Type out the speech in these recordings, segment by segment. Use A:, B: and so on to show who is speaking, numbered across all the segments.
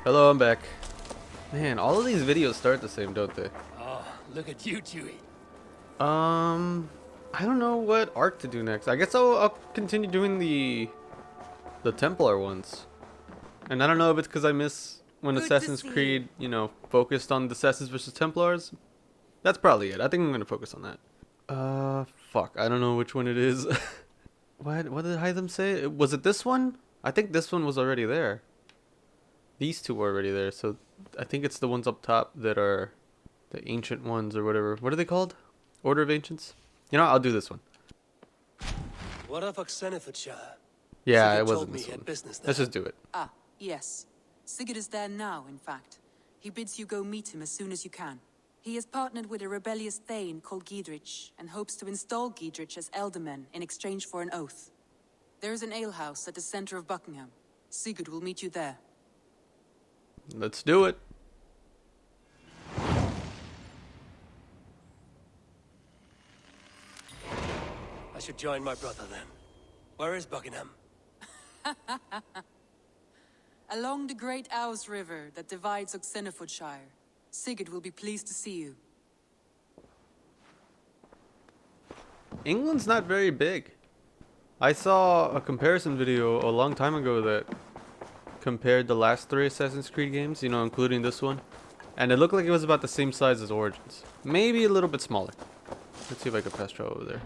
A: Hello, I'm back. Man, all of these videos start the same, don't they?
B: Oh, look at you, Chewie.
A: I don't know what arc to do next. I guess I'll continue doing the Templar ones. And I don't know if it's because I miss when Assassin's Creed, focused on the Assassins versus Templars. That's probably it. I think I'm gonna focus on that. Fuck. I don't know which one it is. What did Hytham say? Was it this one? I think this one was already there. These two were already there, so I think it's the ones up top that are the ancient ones or whatever. What are they called? Order of Ancients? You know, I'll do this one.
B: What of Oxenfordshire?
A: Yeah,
B: Sigurd
A: it
B: told
A: wasn't
B: me
A: this
B: he had
A: one.
B: business there.
A: Let's just do it.
C: Ah, yes. Sigurd is there now, in fact. He bids you go meet him as soon as you can. He has partnered with a rebellious thane called Giedrich and hopes to install Giedrich as elderman in exchange for an oath. There is an alehouse at the center of Buckingham. Sigurd will meet you there.
A: Let's do it.
B: I should join my brother then. Where is Buckingham?
C: Along the Great Ouse River that divides Oxenfordshire. Sigurd will be pleased to see you.
A: England's not very big. I saw a comparison video a long time ago that compared the last 3 Assassin's Creed games, including this one. And it looked like it was about the same size as Origins. Maybe a little bit smaller. Let's see if I can fast travel over there.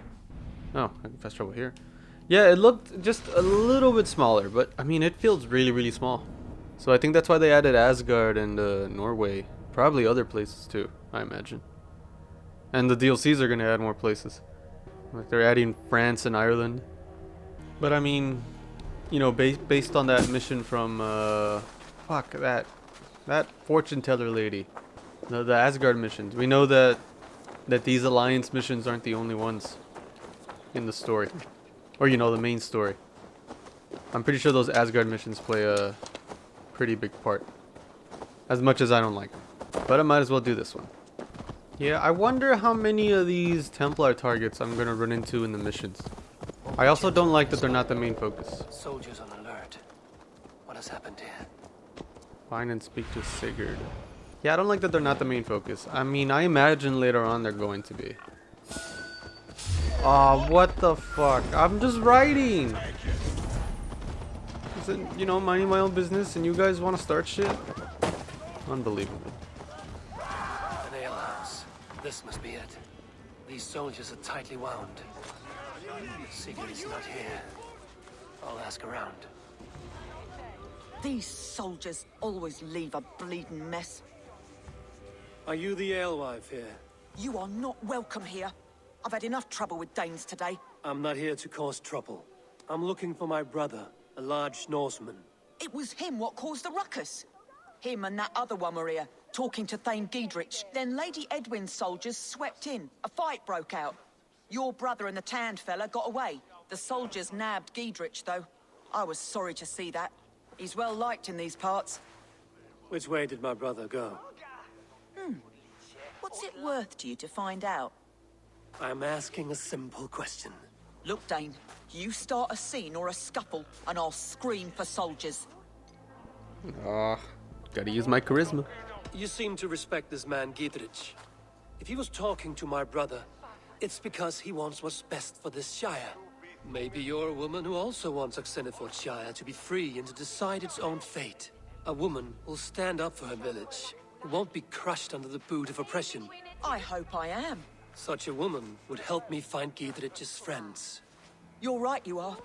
A: Oh, I can fast travel here. Yeah, it looked just a little bit smaller, but I mean, it feels really, really small. So I think that's why they added Asgard and Norway. Probably other places too, I imagine. And the DLCs are going to add more places. Like they're adding France and Ireland. But I mean, based on that mission from, fuck, that fortune teller lady. The Asgard missions. We know that these alliance missions aren't the only ones in the story. Or, the main story. I'm pretty sure those Asgard missions play a pretty big part. As much as I don't like them. But I might as well do this one. Yeah, I wonder how many of these Templar targets I'm going to run into in the missions. I also don't like that they're not the main focus.
B: Soldiers on alert. What has happened here?
A: Find and speak to Sigurd. Yeah, I don't like that they're not the main focus. I mean, I imagine later on they're going to be. Aw, what the fuck? I'm just writing! Is it, minding my own business and you guys want to start shit? Unbelievable.
B: An alehouse. This must be it. These soldiers are tightly wound. Sigurd is not here. I'll ask around.
D: These soldiers always leave a bleeding mess.
B: Are you the alewife here?
D: You are not welcome here. I've had enough trouble with Danes today.
B: I'm not here to cause trouble. I'm looking for my brother, a large Norseman.
D: It was him what caused the ruckus. Him and that other one were here, talking to Thane Giedrich. Then Lady Edwin's soldiers swept in. A fight broke out. Your brother and the tanned fella got away. The soldiers nabbed Giedrich, though. I was sorry to see that. He's well liked in these parts.
B: Which way did my brother go?
D: What's it worth to you to find out?
B: I'm asking a simple question.
D: Look, Dane, you start a scene or a scuffle, and I'll scream for soldiers.
A: Gotta use my charisma.
B: You seem to respect this man, Giedrich. If he was talking to my brother, it's because he wants what's best for this shire. Maybe you're a woman who also wants Oxenfordshire to be free and to decide its own fate. A woman who'll stand up for her village, who won't be crushed under the boot of oppression.
D: I hope I am.
B: Such a woman would help me find Giedrich's friends.
D: You're right, you are.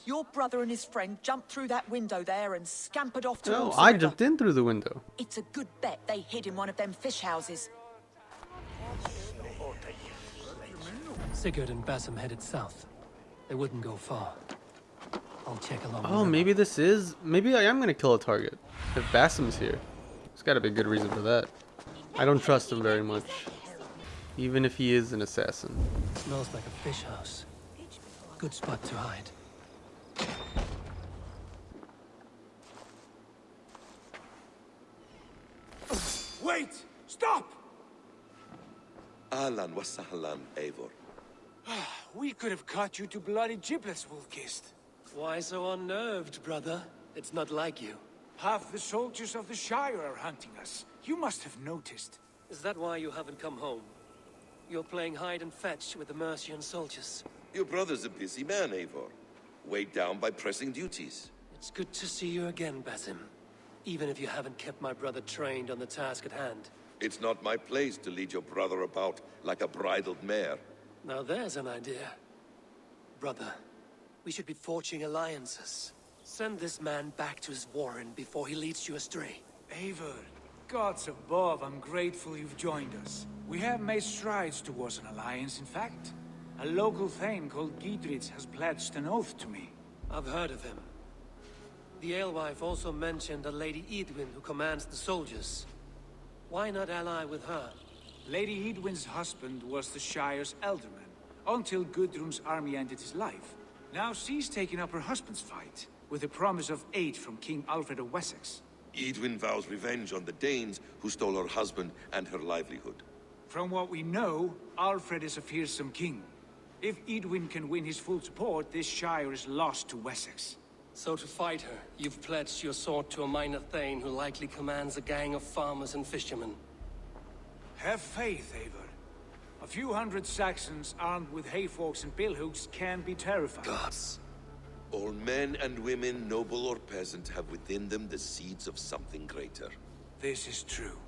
D: Your brother and his friend jumped through that window there and scampered off towards
A: No,
D: the
A: I
D: river.
A: jumped in through the window.
D: It's a good bet they hid in one of them fish houses.
B: Sigurd and Basim headed south. They wouldn't go far. I'll check along.
A: Oh, maybe this is... Maybe I am gonna kill a target. If Basim's here. There's gotta be a good reason for that. I don't trust him very much. Even if he is an assassin.
B: Smells like a fish house. Good spot to hide.
E: Wait! Stop!
F: Ahlan wa sahlan, Eivor.
E: We could have cut you to bloody giblets, Wolf-Kissed.
B: Why so unnerved, brother? It's not like you.
E: Half the soldiers of the Shire are hunting us. You must have noticed.
B: Is that why you haven't come home? You're playing hide and fetch with the Mercian soldiers.
F: Your brother's a busy man, Eivor. Weighed down by pressing duties.
B: It's good to see you again, Basim. Even if you haven't kept my brother trained on the task at hand.
F: It's not my place to lead your brother about like a bridled mare.
B: Now there's an idea. Brother, we should be forging alliances. Send this man back to his warren before he leads you astray.
E: Eivor, gods above, I'm grateful you've joined us. We have made strides towards an alliance, in fact. A local thane called Giedrich has pledged an oath to me.
B: I've heard of him. The alewife also mentioned a Lady Edwin who commands the soldiers. Why not ally with her?
E: Lady Edwin's husband was the Shire's alderman, until Gudrun's army ended his life. Now she's taking up her husband's fight, with a promise of aid from King Alfred of Wessex.
F: Edwin vows revenge on the Danes who stole her husband and her livelihood.
E: From what we know, Alfred is a fearsome king. If Edwin can win his full support, this Shire is lost to Wessex.
B: So to fight her, you've pledged your sword to a minor thane who likely commands a gang of farmers and fishermen.
E: Have faith, Eivor. A few hundred Saxons armed with hayforks and billhooks can be terrifying.
B: Gods.
F: All men and women, noble or peasant, have within them the seeds of something greater.
E: This is true.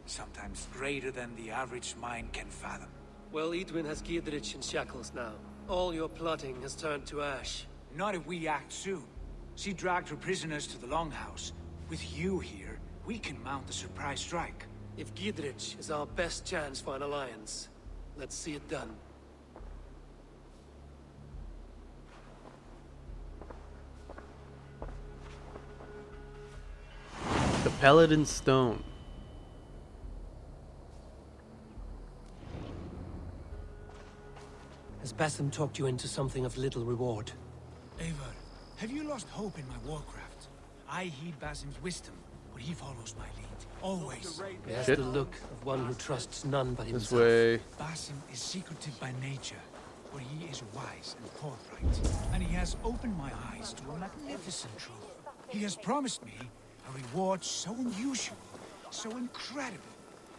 E: Sometimes greater than the average mind can fathom.
B: Well, Edwin has Giedrich in shackles now. All your plotting has turned to ash.
E: Not if we act soon. She dragged her prisoners to the Longhouse. With you here, we can mount a surprise strike.
B: If Giedrich is our best chance for an alliance, let's see it done.
A: The Paladin Stone.
B: Has Basim talked you into something of little reward?
E: Eivor, have you lost hope in my warcraft? I heed Basim's wisdom, but he follows my lead. Always.
B: He has
A: Shit.
B: the look of one who trusts none but
A: This
B: himself.
A: way.
E: Basim is secretive by nature, but he is wise and forthright. And he has opened my eyes to a magnificent truth. He has promised me a reward so unusual, so incredible,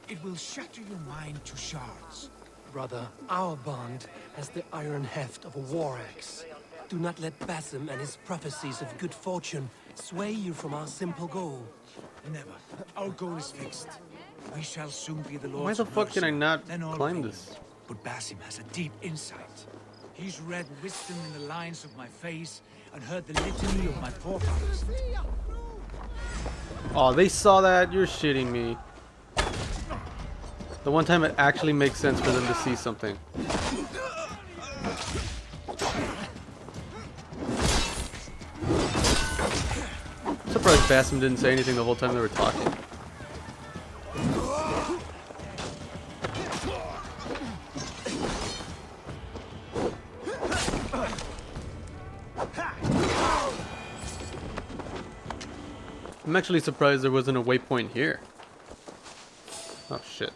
E: it will shatter your mind to shards.
B: Brother, our bond has the iron heft of a war axe. Do not let Basim and his prophecies of good fortune sway you from our simple goal.
E: Never. Our goal is fixed. We shall soon be the Lords
A: Why the
E: of
A: fuck can I
E: Mercia,
A: not
E: then all
A: climb
E: Rome.
A: this?
E: But Basim has a deep insight. He's read wisdom in the lines of my face and heard the litany of my forefathers.
A: Oh, they saw that? You're shitting me. The one time it actually makes sense for them to see something. I'm surprised Basim didn't say anything the whole time they were talking. I'm actually surprised there wasn't a waypoint here. Oh shit.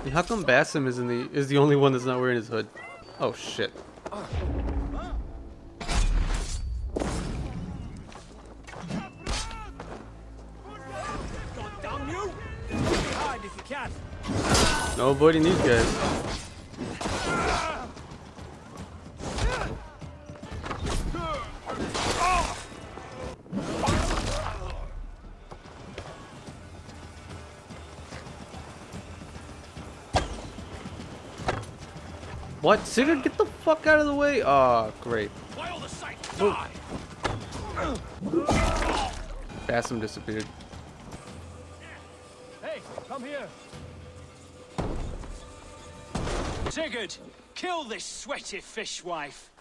A: And how come Basim is the only one that's not wearing his hood? Oh shit.
E: Damn you! Hide if you can.
A: No avoiding these guys. What? Sigurd, get the fuck out of the way! Oh, great. Oh. Basim disappeared.
E: Hey, come here. Sigurd, kill this sweaty fishwife.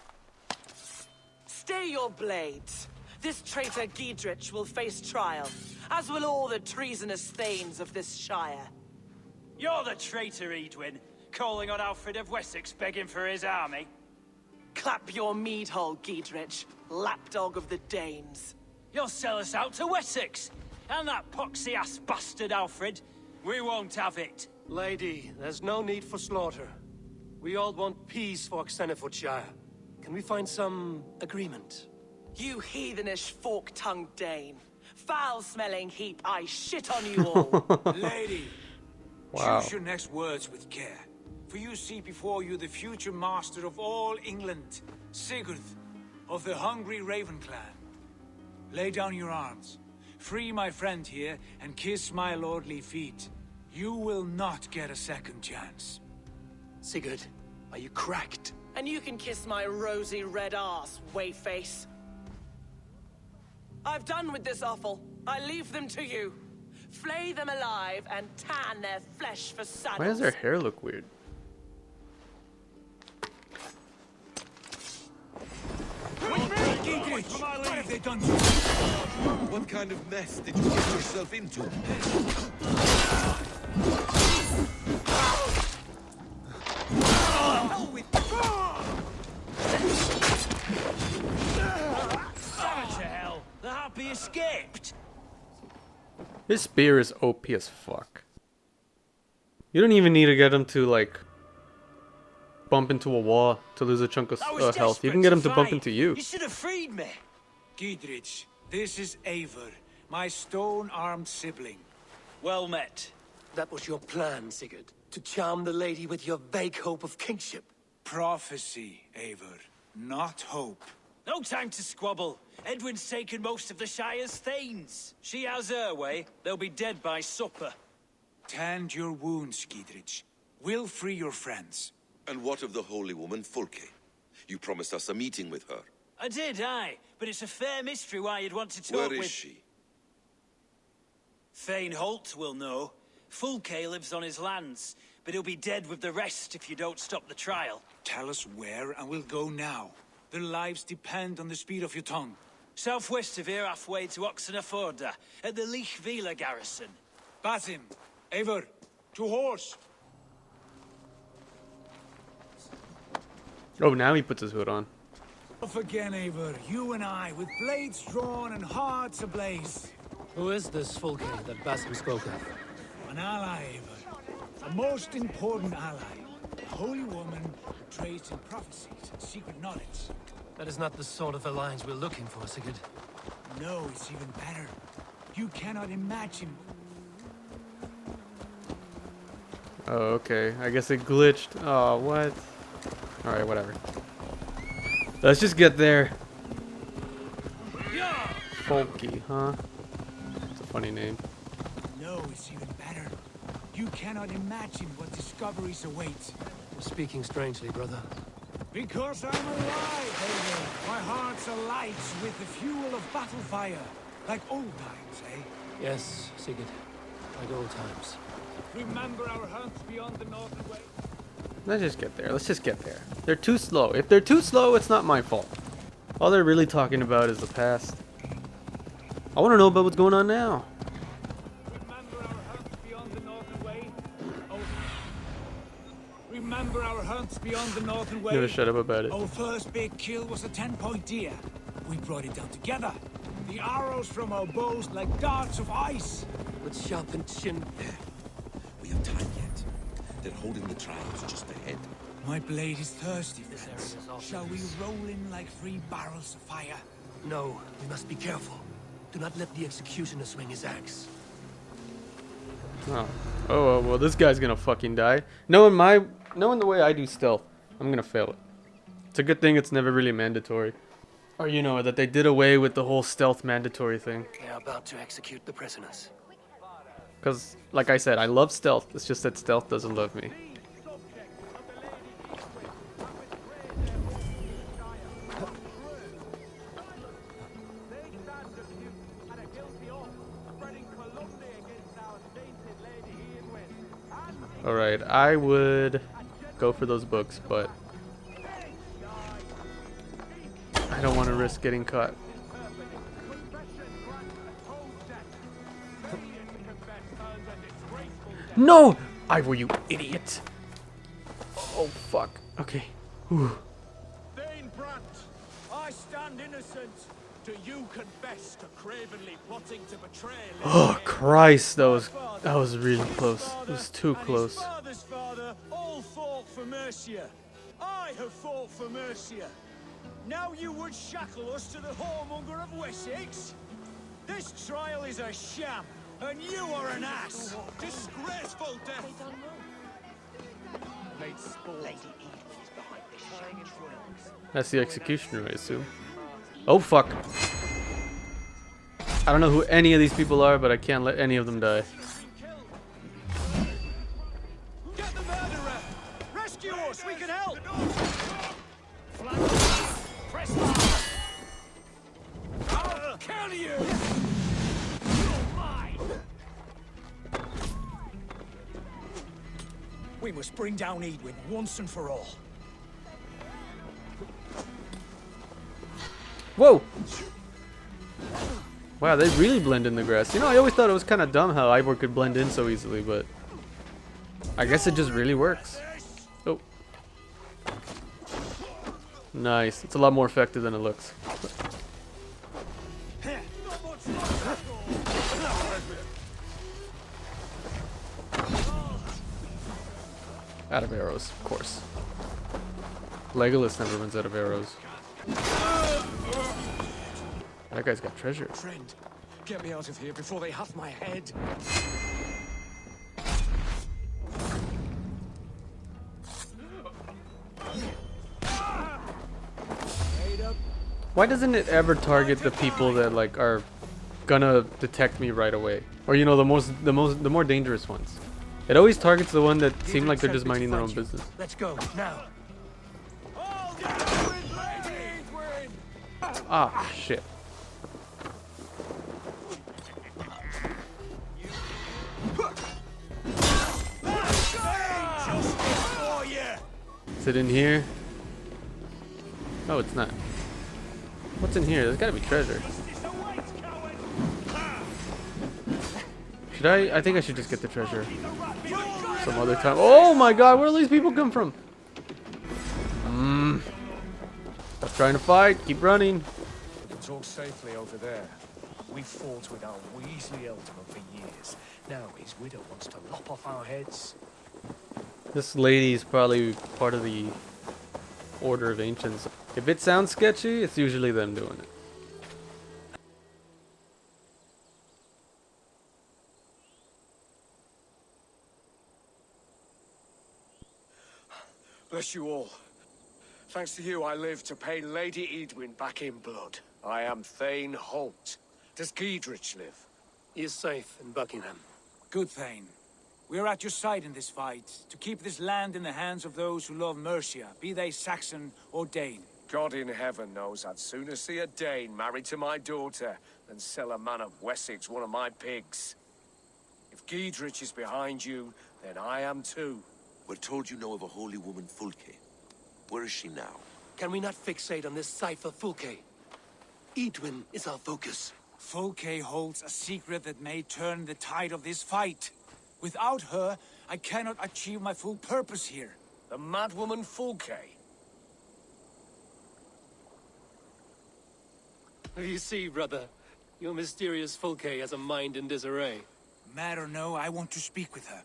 G: Stay your blades. This traitor Giedrich will face trial, as will all the treasonous thanes of this shire.
H: You're the traitor, Edwin, calling on Alfred of Wessex begging for his army.
G: Clap your mead hole, Giedrich, lapdog of the Danes.
H: You'll sell us out to Wessex, and that poxy-ass bastard Alfred. We won't have it.
B: Lady, there's no need for slaughter. We all want peace for Xenofordshire. Can we find some agreement?
G: You heathenish fork-tongued Dane. Foul-smelling heap, I shit on you all.
E: Lady,
A: Wow.
E: choose your next words with care. For you see before you the future master of all England, Sigurd, of the hungry Raven clan. Lay down your arms. Free my friend here and kiss my lordly feet. You will not get a second chance.
B: Sigurd, are you cracked?
G: And you can kiss my rosy red ass, wayface. I've done with this offal. I leave them to you. Flay them alive and tan their flesh for saddles.
A: Why does their hair look weird?
E: What have they done to you?
F: What kind of mess did you get yourself into?
H: Damn to hell. The happy escaped.
A: His spear is OP as fuck. You don't even need to get him to like bump into a wall to lose a chunk of
H: I was
A: health. You
H: desperate
A: can get him to bump
H: fight.
A: into you.
H: You should have freed me.
E: Giedrich, this is Eivor, my stone-armed sibling.
H: Well met.
B: That was your plan, Sigurd. To charm the lady with your vague hope of kingship.
E: Prophecy, Eivor, not hope.
H: No time to squabble. Edwin's taken most of the Shire's thanes. She has her way. They'll be dead by supper.
E: Tend your wounds, Giedrich. We'll free your friends.
F: And what of the holy woman Fulke? You promised us a meeting with her.
H: I did, aye. But it's a fair mystery why you'd want to talk
F: Where
H: with...
F: is she?
H: Thane Holt will know. Fulke lives on his lands, but he'll be dead with the rest if you don't stop the trial.
E: Tell us where, and we'll go now. Their lives depend on the speed of your tongue.
H: Southwest of here, halfway to Oxenafjorda, at the Lichvila garrison.
E: Basim, Eivor, to horse!
A: Oh, now he puts his hood on.
E: Off again, Eivor, you and I, with blades drawn and hearts ablaze.
B: Who is this Fulke that Basim spoke of?
E: An ally, Eivor. A most important ally. A holy woman who trades in prophecies and secret knowledge.
B: That is not the sort of alliance we're looking for, Sigurd.
E: No, it's even better. You cannot imagine.
A: Oh, okay. I guess it glitched. Oh, what? Alright, whatever. Let's just get there. Folky, huh? It's a funny name.
E: No, it's even better. You cannot imagine what discoveries await.
B: You're speaking strangely, brother.
E: Because I'm alive, Eivor. My heart's alight with the fuel of battle fire. Like old times, eh?
B: Yes, Sigurd. Like old times.
E: Remember our hunts beyond the northern way?
A: Let's just get there. Let's just get there. They're too slow. If they're too slow, it's not my fault. All they're really talking about is the past. I want to know about what's going on now.
E: Remember our hunts beyond the northern way? Oh. Remember our hunts beyond the northern way?
A: Never shut up about it.
E: Our first big kill was a 10-point deer. We brought it down together. The arrows from our bows like darts of ice.
B: With sharpened chin.
F: We have time yet. They're holding the trials just ahead.
E: My blade is thirsty,
B: This
E: friends.
B: area is off
E: Shall we
B: limits.
E: roll in like 3 barrels of fire?
B: No, we must be careful. Do not let the executioner swing his axe.
A: Oh. Oh, well, this guy's gonna fucking die. Knowing the way I do stealth, I'm gonna fail it. It's a good thing it's never really mandatory. Or, you know, that they did away with the whole stealth mandatory thing.
B: They are about to execute the prisoners.
A: Because, like I said, I love stealth. It's just that stealth doesn't love me. Alright, I would go for those books, but I don't want to risk getting caught. No! Eivor, you idiot! Oh, fuck. Okay. Whew.
E: Dane Brandt, I stand innocent. Do you confess to cravenly plotting to betray?
A: Oh Christ, that was really close. It was too close.
E: His father's father all fought for Mercia. I have fought for Mercia. Now you would shackle us to the whoremonger of Wessex? This trial is a sham, and you are an ass. Disgraceful death.
A: That's the executioner, I assume. Oh fuck. I don't know who any of these people are, but I can't let any of them die.
E: Get the murderer! Rescue us, we can help! Press hard! I'll kill you! You're mine! We must bring down Eadwin once and for all.
A: Whoa! Wow, they really blend in the grass. You know, I always thought it was kind of dumb how Eivor could blend in so easily, but I guess it just really works. Oh. Nice. It's a lot more effective than it looks. Out of arrows, of course. Legolas never runs out of arrows. That guy's got treasure.
E: Friend, get me out of here before they have my head.
A: Why doesn't it ever target the people that like are gonna detect me right away? Or you know, the more dangerous ones. It always targets the one that seem like they're just minding their own business.
E: Let's go now.
A: Ah, shit. Is it in here? No, it's not. What's in here? There's gotta be treasure. Should I think I should just get the treasure some other time. Oh my god, where do these people come from? Stop trying to fight, keep running.
E: We can talk safely over there. We fought with our Weasley Elderman for years. Now his widow wants to lop off our heads.
A: This lady is probably part of the Order of Ancients. If it sounds sketchy, it's usually them doing it.
E: Bless you all. Thanks to you, I live to pay Lady Eadwin back in blood. I am Thane Holt. Does Giedrich live?
B: He is safe in Buckingham.
E: Good, Thane. We are at your side in this fight, to keep this land in the hands of those who love Mercia, be they Saxon or Dane. God in heaven knows I'd sooner see a Dane married to my daughter than sell a man of Wessex one of my pigs. If Giedrich is behind you, then I am too.
F: We're told you know of a holy woman, Fulke. Where is she now?
B: Can we not fixate on this cipher, Fulke? Eadwin is our focus.
E: Fulke holds a secret that may turn the tide of this fight. Without her, I cannot achieve my full purpose here. The madwoman Fulke.
B: You see, brother, your mysterious Fulke has a mind in disarray.
E: Mad or no, I want to speak with her.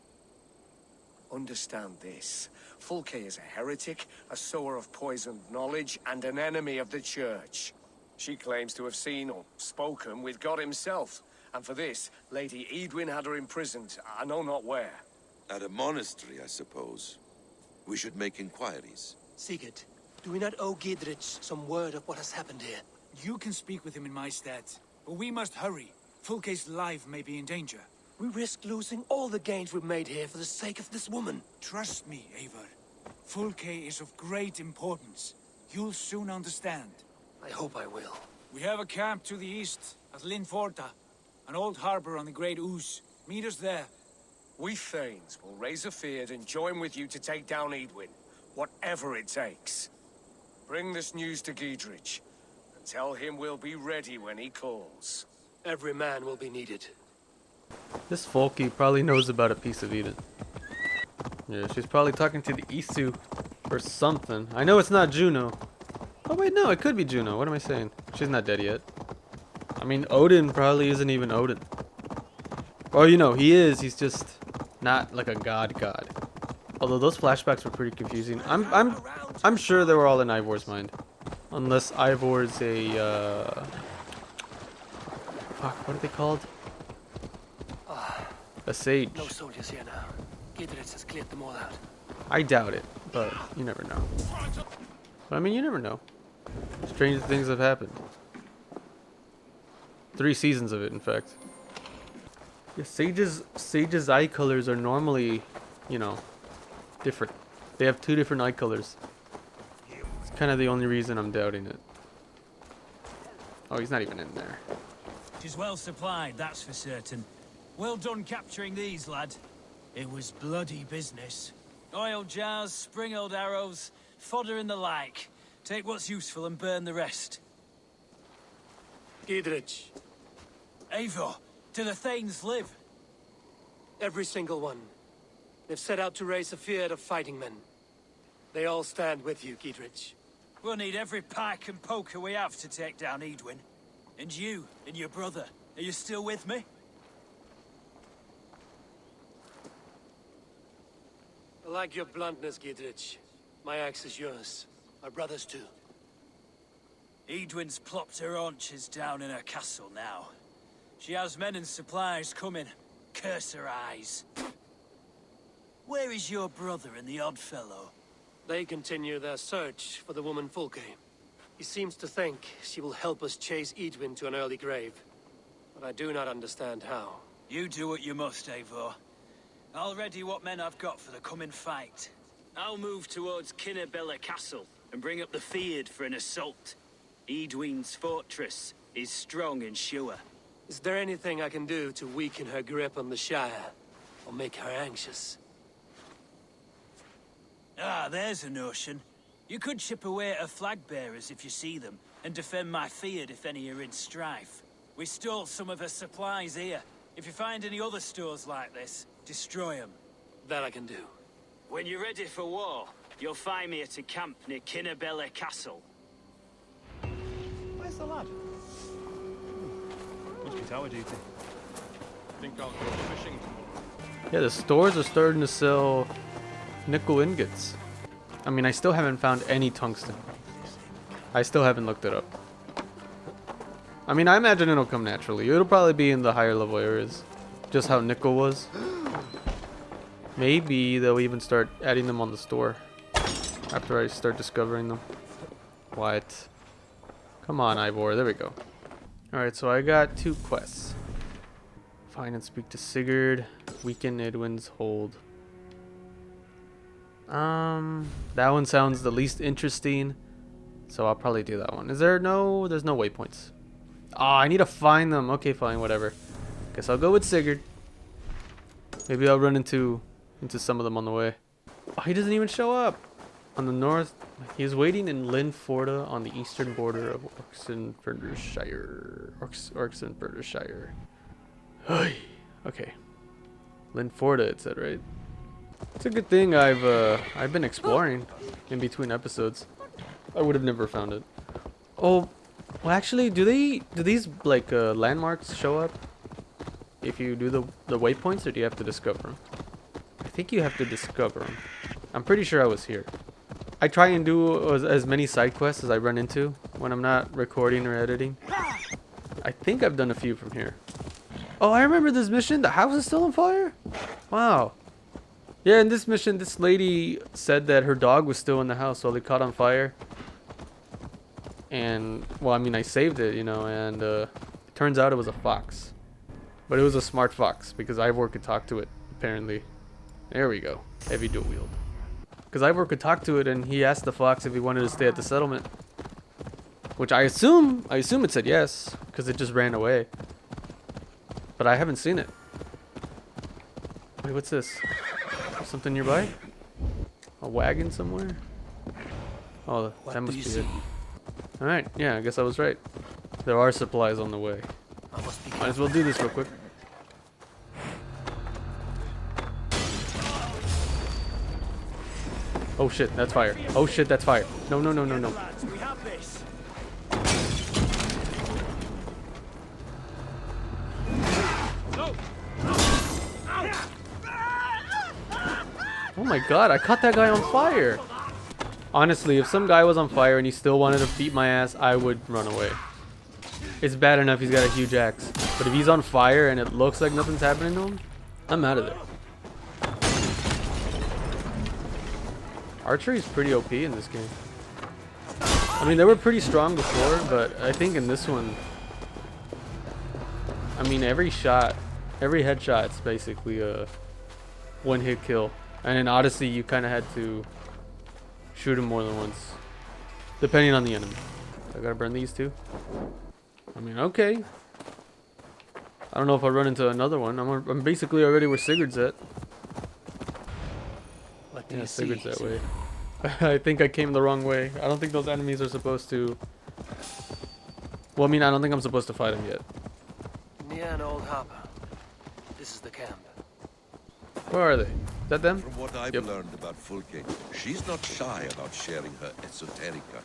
E: Understand this. Fulke is a heretic, a sower of poisoned knowledge, and an enemy of the Church. She claims to have seen or spoken with God himself. And for this, Lady Eadwin had her imprisoned, I know not where.
F: At a monastery, I suppose. We should make inquiries.
B: Sigurd, do we not owe Giedrich some word of what has happened here?
E: You can speak with him in my stead, but we must hurry. Fulke's life may be in danger.
B: We risk losing all the gains we've made here for the sake of this woman.
E: Trust me, Eivor. Fulke is of great importance. You'll soon understand.
B: I hope I will.
E: We have a camp to the east, at Linforta. An old harbor on the Great Ouse. Meet us there. We Thanes will raise a feard and join with you to take down Eadwin. Whatever it takes. Bring this news to Giedrich. And tell him we'll be ready when he calls.
B: Every man will be needed.
A: This Folky probably knows about a piece of Eden. Yeah, she's probably talking to the Isu or something. I know it's not Juno. Oh wait, no, it could be Juno. What am I saying? She's not dead yet. I mean, Odin probably isn't even Odin. Or, you know, he is. He's just not like a god. Although those flashbacks were pretty confusing. I'm sure they were all in Eivor's mind. Unless Eivor's a, fuck, what are they called? A sage.
B: No soldiers here now. Giedrich has cleared them all out.
A: I doubt it, but you never know. But I mean, you never know. Strange things have happened. 3 seasons of it, in fact. Yeah, sage's eye colors are normally, you know, different. They have 2 different eye colors. It's kind of the only reason I'm doubting it. Oh, he's not even in there.
H: She's well supplied, that's for certain. Well done capturing these, lad. It was bloody business. Oil jars, spring-oiled arrows, fodder and the like. Take what's useful and burn the rest.
B: Giedrich,
H: Eivor, do the Thanes live?
B: every single one. They've set out to raise a fear of fighting men. They all stand with you, Giedrich.
H: We'll need every pike and poker we have to take down Edwin. And you, and your brother, are you still with me?
B: I like your bluntness, Giedrich. My axe is yours. My brother's too.
H: Edwin's plopped her haunches down in her castle now. She has men and supplies coming. Curse her eyes. Where is your brother and the odd fellow?
B: They continue their search for the woman Fulke. He seems to think she will help us chase Edwin to an early grave. But I do not understand how.
H: You do what you must, Eivor. I'll ready what men I've got for the coming fight. I'll move towards Kinnabella Castle and bring up the Fyrd for an assault. Edwin's fortress is strong and sure.
B: Is there anything I can do to weaken her grip on the Shire? Or make her anxious?
H: Ah, there's a notion. You could chip away at her flag bearers if you see them, and defend my Fyrd if any are in strife. We stole some of her supplies here. If you find any other stores like this, destroy them.
B: That I can do.
H: When you're ready for war, you'll find me at a camp near Kinnabella Castle.
I: Where's the lad? Must be tower duty. Think I'll go fishing.
A: Yeah, the stores are starting to sell nickel ingots. I mean, I still haven't found any tungsten. I still haven't looked it up. I mean, I imagine it'll come naturally. It'll probably be in the higher level areas. Just how nickel was. Maybe they'll even start adding them on the store after I start discovering them. What? Come on, Eivor. There we go. Alright, so I got 2 quests. Find and speak to Sigurd. Weaken Edwin's hold. That one sounds the least interesting. So I'll probably do that one. There's no waypoints. Oh, I need to find them. Okay, fine, whatever. Guess I'll go with Sigurd. Maybe I'll run into some of them on the way. Oh, he doesn't even show up. On the north, he's waiting in Linforda on the eastern border of Oxenfordshire. Okay. Linforda, it said, right? It's a good thing I've been exploring in between episodes. I would have never found it. Oh, well, actually, do these like landmarks show up if you do the waypoints, or do you have to discover them? I think you have to discover them. I'm pretty sure I was here. I try and do as many side quests as I run into when I'm not recording or editing. I think I've done a few from here. Oh, I remember this mission. The house is still on fire? Wow. Yeah, in this mission, this lady said that her dog was still in the house while it caught on fire. And, well, I mean, I saved it, you know, and it turns out it was a fox. But it was a smart fox, because Eivor could talk to it, apparently. There we go. Heavy dual wield. Because Eivor could talk to it, and he asked the fox if he wanted to stay at the settlement. Which I assume it said yes, because it just ran away. But I haven't seen it. Wait, what's this? Something nearby? A wagon somewhere? Oh, that must be it. Alright, yeah, I guess I was right. There are supplies on the way. Might as well do this real quick. Oh shit, that's fire. Oh shit, that's fire. No, no, no, no, no. my god, I caught that guy on fire. Honestly, if some guy was on fire and he still wanted to beat my ass, I would run away. It's bad enough he's got a huge axe. But if he's on fire and it looks like nothing's happening to him, I'm out of there. Archery is pretty OP in this game. I mean, they were pretty strong before, but I think in this one, I mean, every shot, every headshot's basically a one-hit kill. And in Odyssey, you kind of had to shoot him more than once, depending on the enemy. I gotta burn these too. I mean, okay. I don't know if I'll run into another one. I'm basically already where Sigurd's at. Yeah, Sigurd's that way. I think I came the wrong way. I don't think those enemies are supposed to... Well, I mean, I don't think I'm supposed to fight them yet.
B: Near an old harbor. This is the camp.
A: Where are they? Is that them?
F: From what I've learned about Fulke, she's not shy about sharing her esoterica.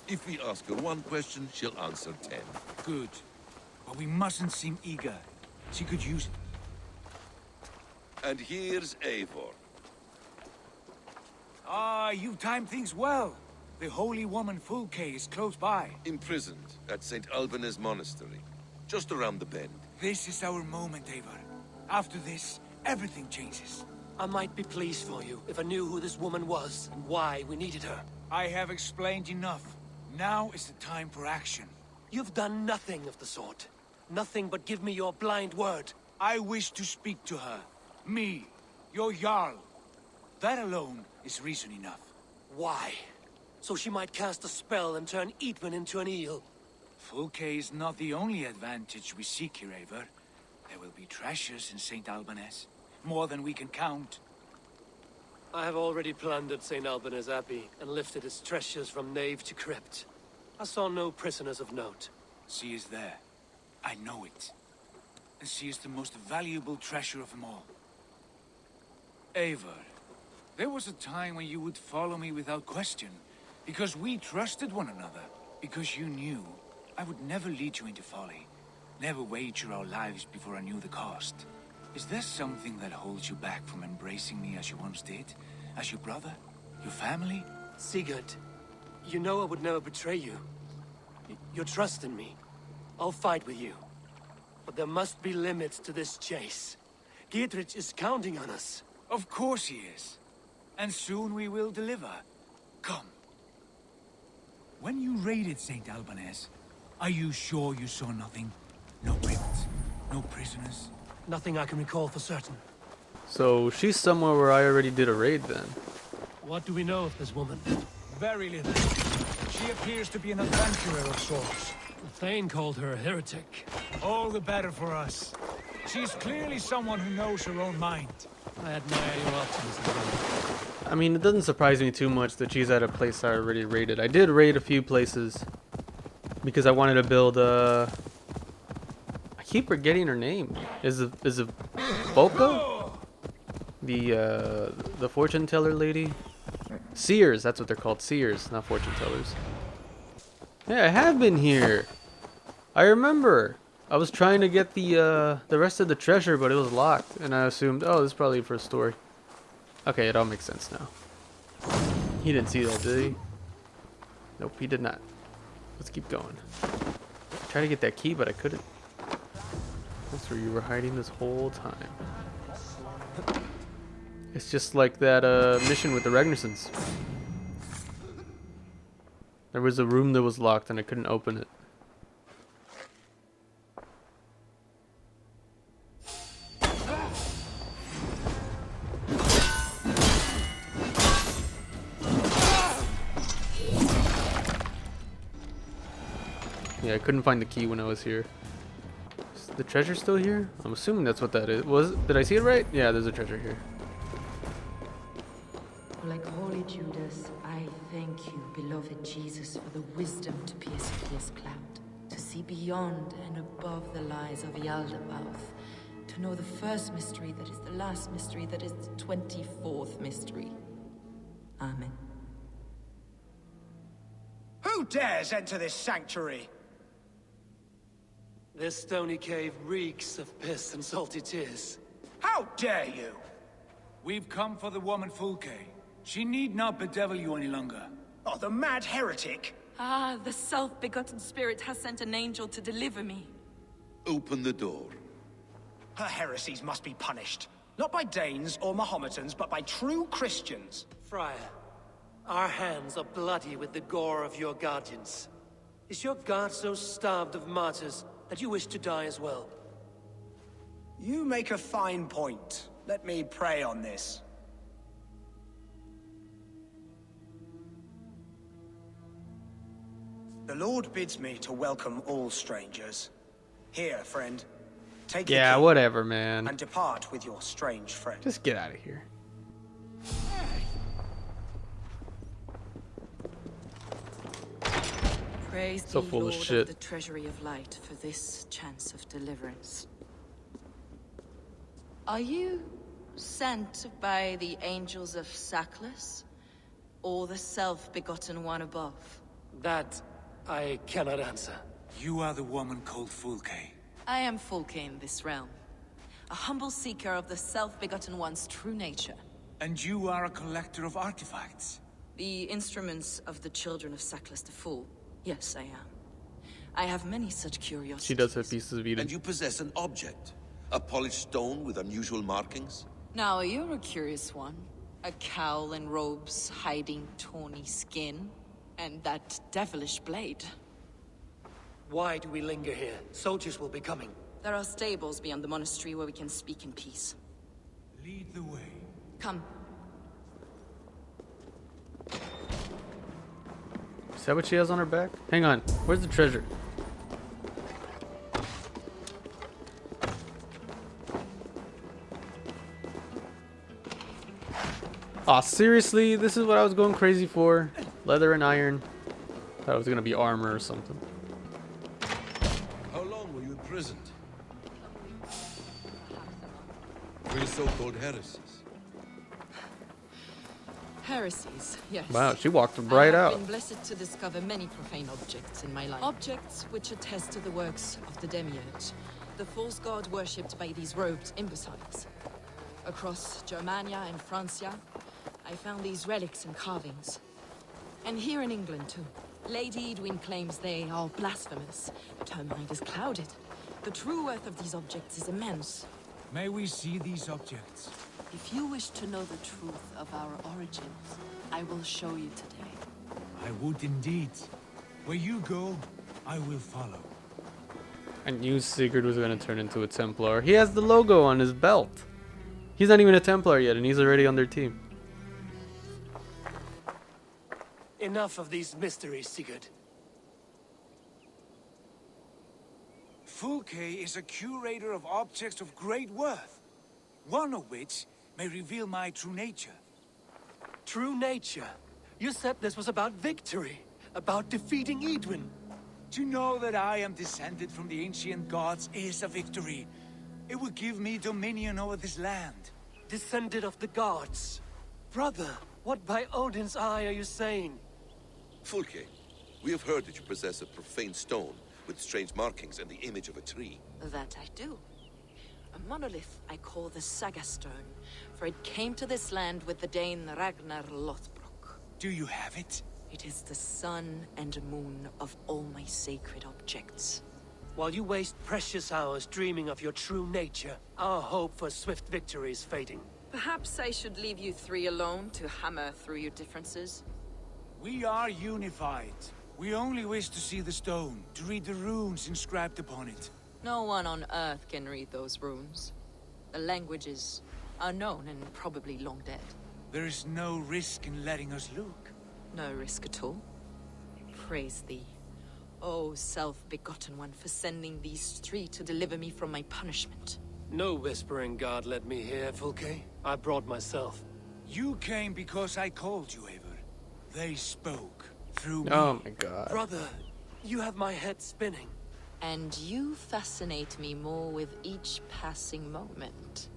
F: If we ask her one question, she'll answer 10.
E: Good. But we mustn't seem eager. She could use it.
F: And here's Eivor.
E: Ah, you timed things well. The holy woman Fulke is close by.
F: Imprisoned at St. Alban's Monastery, just around the bend.
E: This is our moment, Eivor. After this, everything changes.
B: I might be pleased for you if I knew who this woman was and why we needed her.
E: I have explained enough. Now is the time for action.
B: You've done nothing of the sort. Nothing but give me your blind word.
E: I wish to speak to her. Me, your Jarl. That alone is reason enough.
B: Why? So she might cast a spell and turn Eatman into an eel.
E: Fulke is not the only advantage we seek here, Eivor. There will be treasures in St. Alban's. More than we can count.
B: I have already plundered St. Alban's Abbey and lifted its treasures from nave to crypt. I saw no prisoners of note.
E: She is there. I know it. And she is the most valuable treasure of them all. Eivor, there was a time when you would follow me without question, because we trusted one another, because you knew I would never lead you into folly, never wager our lives before I knew the cost. Is there something that holds you back from embracing me as you once did? As your brother? Your family?
B: Sigurd, you know I would never betray you. Your trust in me. I'll fight with you. But there must be limits to this chase. Giedrich is counting on us.
E: Of course he is. And soon we will deliver. Come. When you raided St. Alban's, are you sure you saw nothing? No weapons? No prisoners?
B: Nothing I can recall for certain.
A: So she's somewhere where I already did a raid then.
B: What do we know of this woman?
E: Very little. She appears to be an adventurer of sorts.
B: The Thane called her a heretic.
E: All the better for us. She's clearly someone who knows her own mind.
B: I admire your optimism.
A: I mean, it doesn't surprise me too much that she's at a place I already raided. I did raid a few places because I wanted to build I keep forgetting her name. Is it Boca? The fortune teller lady? Seers, that's what they're called. Seers, not fortune tellers. Yeah, I have been here. I remember. I was trying to get the rest of the treasure, but it was locked, and I assumed, oh, this is probably for a story. Okay, it all makes sense now. He didn't see that, did he? Nope, he did not. Let's keep going. I tried to get that key, but I couldn't. That's where you were hiding this whole time. It's just like that mission with the Ragnarsons. There was a room that was locked, and I couldn't open it. Yeah, I couldn't find the key when I was here. Is the treasure still here? I'm assuming that's what that is. Did I see it right? Yeah, there's a treasure here.
J: Like holy Judas, I thank you, beloved Jesus, for the wisdom to pierce this cloud, to see beyond and above the lies of Yaldabaoth, to know the first mystery that is the last mystery that is the 24th mystery. Amen.
E: Who dares enter this sanctuary?
B: This stony cave reeks of piss and salty tears.
E: How dare you? We've come for the woman Fulke. She need not bedevil you any longer.
K: Oh, the mad heretic!
J: Ah, the self-begotten spirit has sent an angel to deliver me.
F: Open the door.
K: Her heresies must be punished. Not by Danes or Mahometans, but by true Christians.
B: Friar, our hands are bloody with the gore of your guardians. Is your god so starved of martyrs that you wish to die as well?
K: You make a fine point. Let me pray on this. The Lord bids me to welcome all strangers. Here, friend. Take the
A: Yeah,
K: key
A: whatever, man.
K: and depart with your strange friend.
A: Just get out of here.
J: Praise
A: So
J: thee,
A: full of
J: Lord
A: shit.
J: the treasury of light, for this chance of deliverance. Are you sent by the angels of Sackless, or the self-begotten one above?
B: That I cannot answer.
E: You are the woman called Fulke.
J: I am Fulke in this realm, a humble seeker of the self-begotten one's true nature.
E: And you are a collector of artifacts.
J: The instruments of the children of Sackless the Fool. Yes, I am. I have many such curiosities.
A: She does have pieces of Eden.
F: And you possess an object. A polished stone with unusual markings.
J: Now, you're a curious one. A cowl and robes hiding tawny skin. And that devilish blade.
B: Why do we linger here? Soldiers will be coming.
J: There are stables beyond the monastery where we can speak in peace.
E: Lead the way.
J: Come.
A: Is that what she has on her back? Hang on. Where's the treasure? Aw, seriously? This is what I was going crazy for? Leather and iron. Thought it was gonna be armor or something.
F: How long were you imprisoned? For your so-called heresies.
J: Heresies, yes.
A: Wow, she walked right
J: I have
A: out.
J: been blessed to discover many profane objects in my life. Objects which attest to the works of the Demiurge, the false god worshipped by these robed imbeciles. Across Germania and Francia, I found these relics and carvings. And here in England, too. Lady Edwin claims they are blasphemous, but her mind is clouded. The true worth of these objects is immense.
E: May we see these objects?
C: If you wish to know the truth of our origins, I will show you today.
E: I would indeed. Where you go, I will follow.
A: I knew Sigurd was gonna turn into a Templar. He has the logo on his belt. He's not even a Templar yet, and he's already on their team.
B: Enough of these mysteries, Sigurd.
E: Fulke is a curator of objects of great worth, one of which may reveal my true nature.
B: True nature? You said this was about victory, about defeating Edwin.
E: To know that I am descended from the ancient gods is a victory. It will give me dominion over this land.
B: Descended of the gods. Brother, what by Odin's eye are you saying?
F: Fulke, we have heard that you possess a profane stone with strange markings and the image of a tree.
J: That I do. A monolith I call the Saga Stone, for it came to this land with the Dane Ragnar Lothbrok.
E: Do you have it?
J: It is the sun and moon of all my sacred objects.
B: While you waste precious hours dreaming of your true nature, our hope for swift victory is fading.
J: Perhaps I should leave you three alone to hammer through your differences.
E: We are unified. We only wish to see the stone, to read the runes inscribed upon it.
J: No one on Earth can read those runes. The languages are known and probably long dead.
E: There is no risk in letting us look.
J: No risk at all. Praise thee, O self-begotten one, for sending these three to deliver me from my punishment.
B: No whispering god led me here, Fulke. I brought myself.
E: You came because I called you, Eivor. They spoke through me.
A: Oh my god.
B: Brother, you have my head spinning.
J: And you fascinate me more with each passing moment.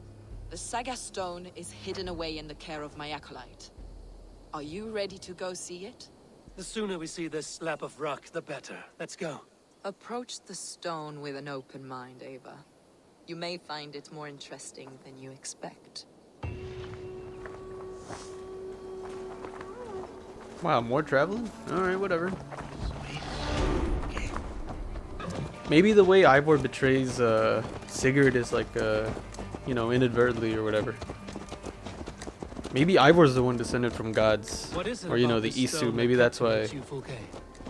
J: The Saga Stone is hidden away in the care of my acolyte. Are you ready to go see it?
B: The sooner we see this slab of rock, the better. Let's go.
J: Approach the stone with an open mind, Eivor. You may find it more interesting than you expect.
A: Wow, more traveling? Alright, whatever. Maybe the way Eivor betrays Sigurd is like, you know, inadvertently or whatever. Maybe Ivor's the one descended from gods. Or, you know, the Isu. Maybe that's why.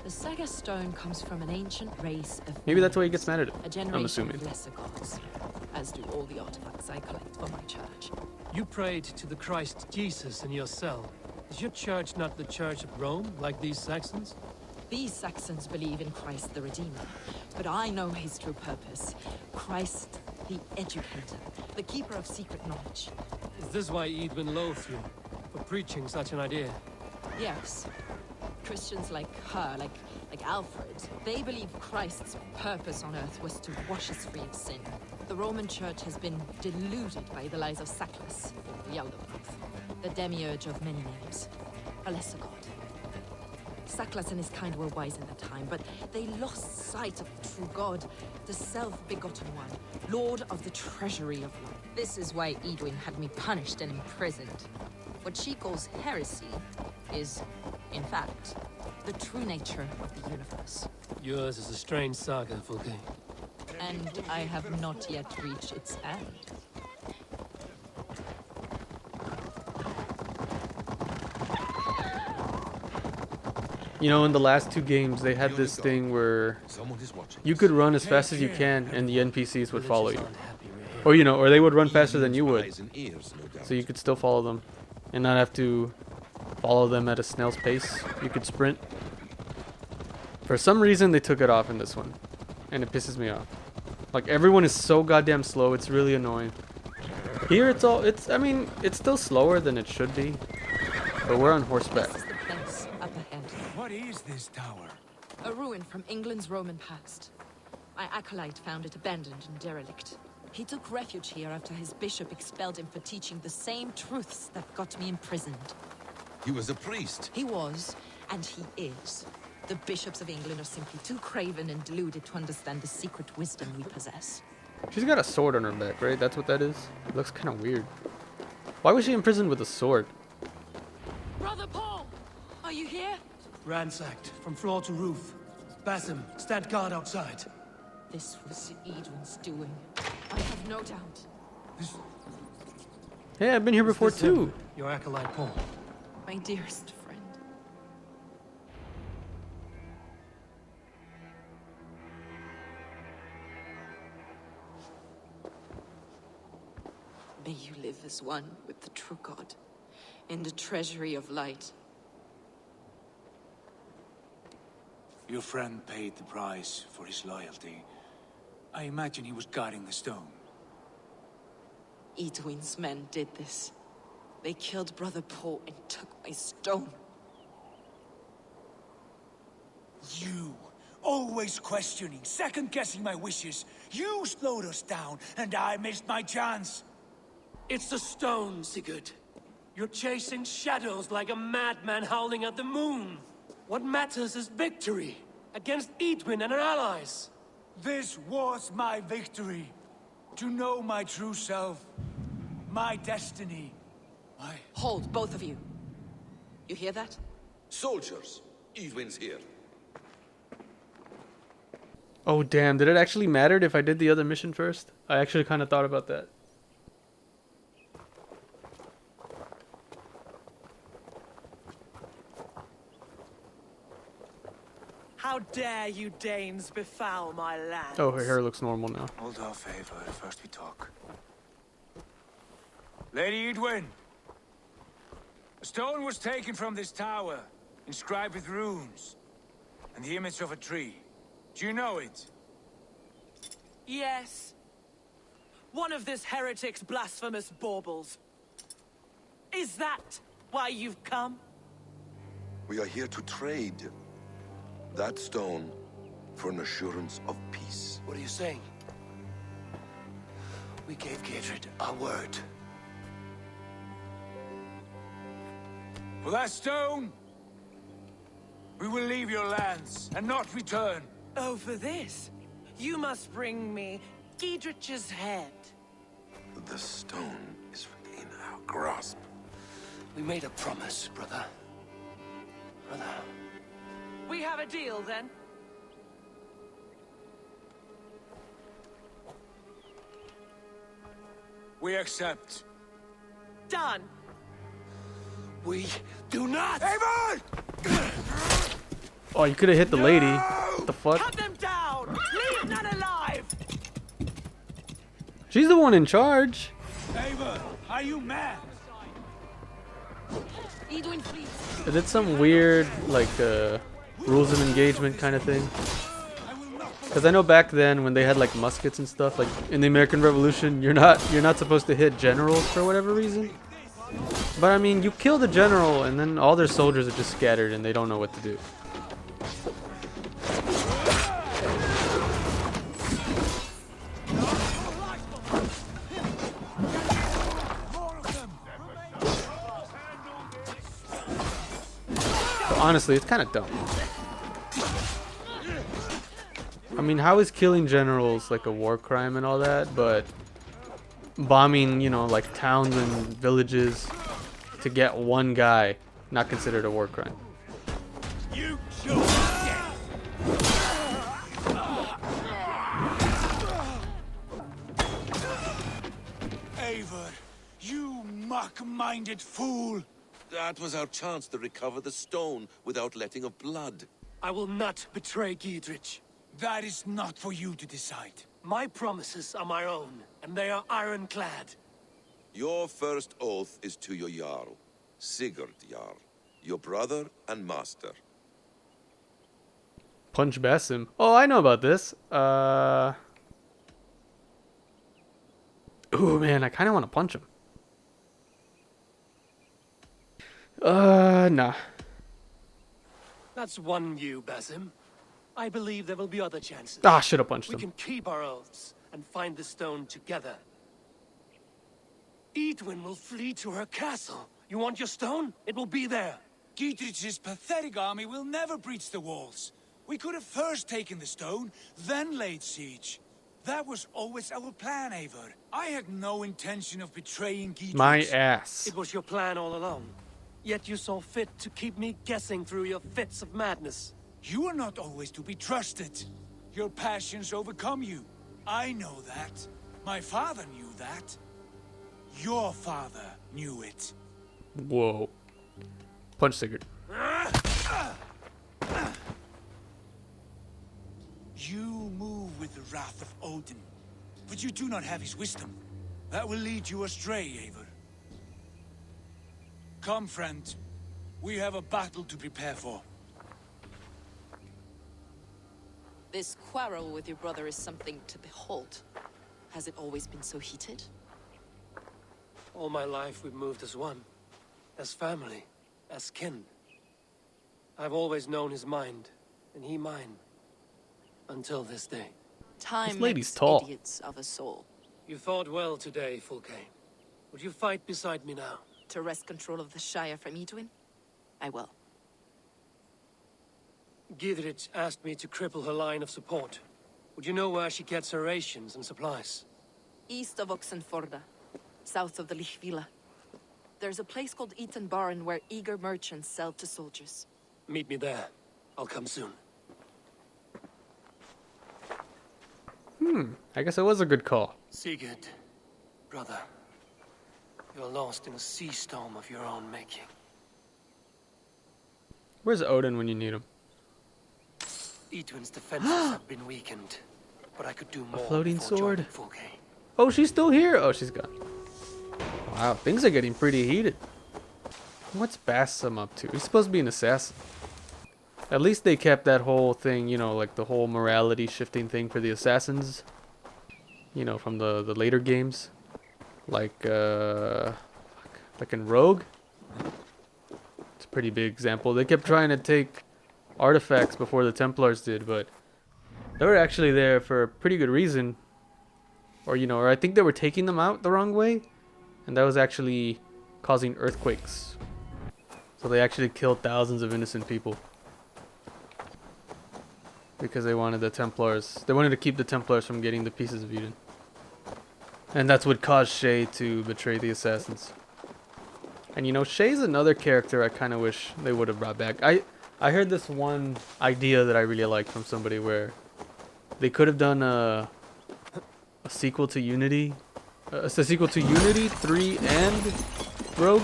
J: The Saga stone comes from an ancient race of
A: Maybe that's why he gets mad at it.
J: a generation
A: I'm assuming.
J: of lesser gods, as do all the artifacts I collect for my church.
B: You prayed to the Christ Jesus in your cell. Is your church not the Church of Rome, like these Saxons?
J: These Saxons believe in Christ the Redeemer, but I know his true purpose. Christ the Educator, the keeper of secret knowledge.
B: Is this why Eidwin loathed you, for preaching such an idea?
J: Yes. Christians like her, like Alfred, they believe Christ's purpose on earth was to wash us free of sin. The Roman Church has been deluded by the lies of Sackless, the Aldermouth, the demiurge of many names, a lesser god. Sackless and his kind were wise in the time, but they lost sight of the true God, the self-begotten one, Lord of the treasury of life. This is why Eidwin had me punished and imprisoned. What she calls heresy is, in fact, the true nature of the universe.
B: Yours is a strange saga, Fulke.
J: And I have not yet reached its end.
A: You know, in the last two games, they had this thing where you could run as fast as you can, and the NPCs would follow you. Or, you know, or they would run faster than you would. So you could still follow them, and not have to follow them at a snail's pace. You could sprint. For some reason, they took it off in this one, and it pisses me off. Like, everyone is so goddamn slow, it's really annoying. Here, I mean, it's still slower than it should be, but we're on horseback.
J: This is the place up ahead.
E: What is this tower?
J: A ruin from England's Roman past. My acolyte found it abandoned and derelict. He took refuge here after his bishop expelled him for teaching the same truths that got me imprisoned.
F: He was a priest.
J: He was, and he is. The bishops of England are simply too craven and deluded to understand the secret wisdom we possess.
A: She's got a sword on her back, right? That's what that is? It looks kind of weird. Why was she imprisoned with a sword?
J: Brother Paul! Are you here?
B: Ransacked, from floor to roof. Basim, stand guard outside.
J: This was Eidwin's doing. I have no doubt.
A: Hey, I've been here before too.
B: Your acolyte Paul.
J: My dearest friend. May you live as one with the true God, in the treasury of light.
E: Your friend paid the price for his loyalty. I imagine he was guarding the stone.
J: Eidwin's men did this. They killed Brother Paul and took my stone.
E: You, always questioning, second-guessing my wishes. You slowed us down, and I missed my chance.
B: It's the stone, Sigurd. You're chasing shadows like a madman howling at the moon. What matters is victory against Eidwin and her allies.
E: This was my victory. To know my true self, my destiny, my...
J: Hold, both of you. You hear that?
F: Soldiers, Eidwin's here.
A: Oh damn, did it actually matter if I did the other mission first? I actually kind of thought about that.
G: How dare you Danes befoul my land?
A: Oh, her hair looks normal now.
E: Hold off, Eivor. First we talk. Lady Eidwin! A stone was taken from this tower, inscribed with runes, and the image of a tree. Do you know it?
G: Yes. One of this heretic's blasphemous baubles. Is that why you've come?
F: We are here to trade that stone for an assurance of peace.
B: What are you saying? We gave Gatred our word.
E: For that stone, we will leave your lands and not return.
G: Oh, for this? You must bring me Giedrich's head.
F: The stone is within our grasp.
B: We made a promise, brother. Brother.
G: We have a deal, then?
E: We accept.
G: Done.
B: We do not!
E: Eivor!
A: Oh, you could have hit the lady. What the fuck?
G: Cut them down! Leave none alive!
A: She's the one in charge.
E: Eivor, are you mad?
A: Is it some weird, like, rules of engagement kind of thing? Because I know back then when they had like muskets and stuff, like in the American Revolution, you're not supposed to hit generals for whatever reason. But I mean, you kill the general and then all their soldiers are just scattered and they don't know what to do. So honestly, it's kind of dumb. I mean, how is killing generals like a war crime and all that, but bombing, you know, like towns and villages to get one guy not considered a war crime?
E: You chose death. Eivor, you mock-minded fool.
F: That was our chance to recover the stone without letting of blood.
B: I will not betray Giedrich.
E: That is not for you to decide.
B: My promises are my own, and they are ironclad.
F: Your first oath is to your Jarl, Sigurd Jarl, your brother and master.
A: Punch Basim. Oh, I know about this. Ooh, man, I kind of want to punch him. Nah.
B: That's one view, Basim. I believe there will be other chances.
A: Ah, should have punched
B: We
A: him.
B: can keep our oaths and find the stone together. Eidwin will flee to her castle. You want your stone? It will be there.
E: Giedrich's pathetic army will never breach the walls. We could have first taken the stone, then laid siege. That was always our plan, Eivor. I had no intention of betraying Giedrich.
A: My ass.
B: It was your plan all along. Yet you saw fit to keep me guessing through your fits of madness.
E: You are not always to be trusted. Your passions overcome you. I know that. My father knew that. Your father knew it.
A: Whoa. Punch Sigurd.
E: You move with the wrath of Odin, but you do not have his wisdom. That will lead you astray, Eivor. Come, friend. We have a battle to prepare for.
J: This quarrel with your brother is something to behold. Has it always been so heated?
B: All my life we've moved as one. As family. As kin. I've always known his mind, and he mine. Until this day.
J: Time
A: This lady's
J: makes
A: tall.
J: idiots of us all.
B: You fought well today, Fulke. Would you fight beside me now?
J: To wrest control of the Shire from Eidwin? I will.
B: Giedrich asked me to cripple her line of support. Would you know where she gets her rations and supplies?
J: East of Oxenforda, south of the Lichvila. There's a place called Eaton Barn where eager merchants sell to soldiers.
B: Meet me there. I'll come soon.
A: I guess it was a good call.
B: Sigurd, brother. You're lost in a sea storm of your own making.
A: Where's Odin when you need him?
B: Eidwin's defenses have been weakened, but I could do more.
A: floating
B: before
A: sword.
B: joining Fulke.
A: Oh, she's still here. Oh, she's gone. Wow, things are getting pretty heated. What's Basim up to? He's supposed to be an assassin. At least they kept that whole thing, you know, like the whole morality shifting thing for the assassins. You know, from the later games. Like in Rogue. It's a pretty big example. They kept trying to take artifacts before the Templars did, but they were actually there for a pretty good reason. Or, you know, or I think they were taking them out the wrong way. And that was actually causing earthquakes. So they actually killed thousands of innocent people. Because they wanted the Templars. They wanted to keep the Templars from getting the pieces of Eden. And that's what caused Shay to betray the assassins. And you know, Shay's another character I kind of wish they would have brought back. I heard this one idea that I really liked from somebody where they could have done a sequel to Unity. It's a sequel to Unity 3 and Rogue,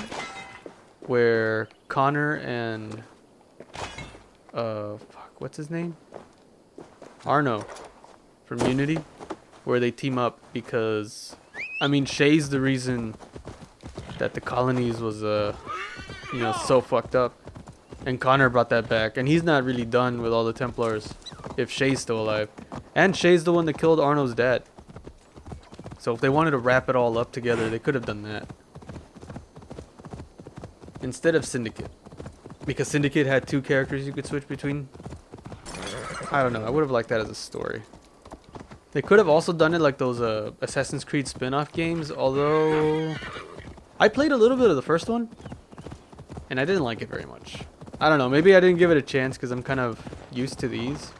A: where Connor and fuck, what's his name? Arno from Unity, where they team up because, I mean, Shay's the reason that the colonies was you know, so fucked up, and Connor brought that back, and he's not really done with all the Templars if Shay's still alive, and Shay's the one that killed Arno's dad. So if they wanted to wrap it all up together, they could have done that instead of Syndicate, because Syndicate had 2 characters you could switch between. I don't know, I would have liked that as a story. They could have also done it like those Assassin's Creed spin-off games, although I played a little bit of the first one, and I didn't like it very much. I don't know, maybe I didn't give it a chance because I'm kind of used to these.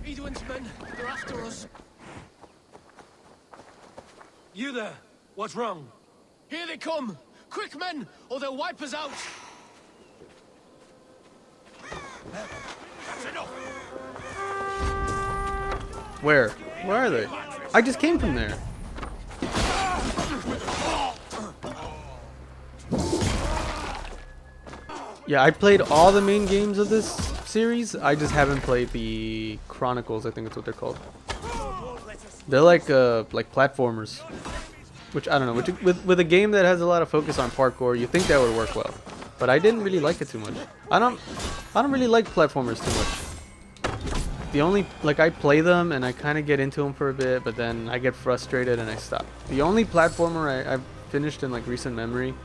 B: Edwin's men, they're after us. You there, what's wrong? Here they come! Quick, men, or they'll wipe us out! That's enough!
A: Where? Where are they? I just came from there. Yeah, I played all the main games of this series. I just haven't played the Chronicles, I think that's what they're called. They're like platformers. Which, I don't know, with a game that has a lot of focus on parkour, you think that would work well. But I didn't really like it too much. I don't really like platformers too much. The only, like, I play them and I kind of get into them for a bit, but then I get frustrated and I stop. The only platformer I've finished in like recent memory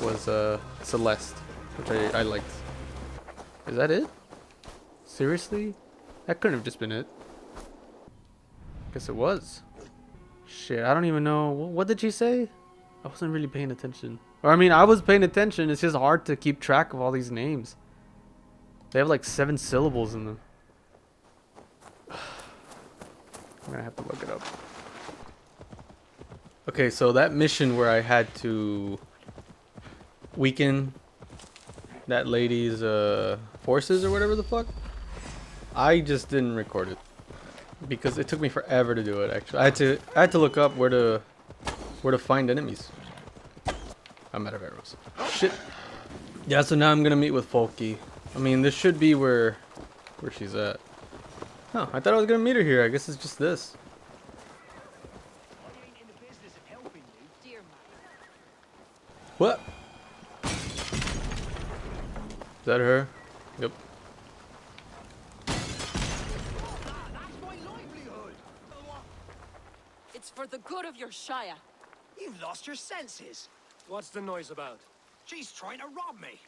A: was Celeste, which I liked. Is that it? Seriously? That couldn't have just been it. Guess it was. Shit, I don't even know. What did she say? I wasn't really paying attention. Or, I mean, I was paying attention. It's just hard to keep track of all these names. They have like 7 syllables in them. I'm gonna have to look it up. Okay, so that mission where I had to weaken that lady's forces or whatever the fuck, I just didn't record it because it took me forever to do it. Actually, I had to look up where to find enemies. I'm out of arrows. Shit. Yeah, so now I'm gonna meet with Folky. I mean, this should be where she's at. Oh, I thought I was gonna meet her here. I guess it's just this. What? Is that her? Yep.
L: It's for the good of your Shire.
K: You've lost your senses.
B: What's the noise about?
K: She's trying to rob me.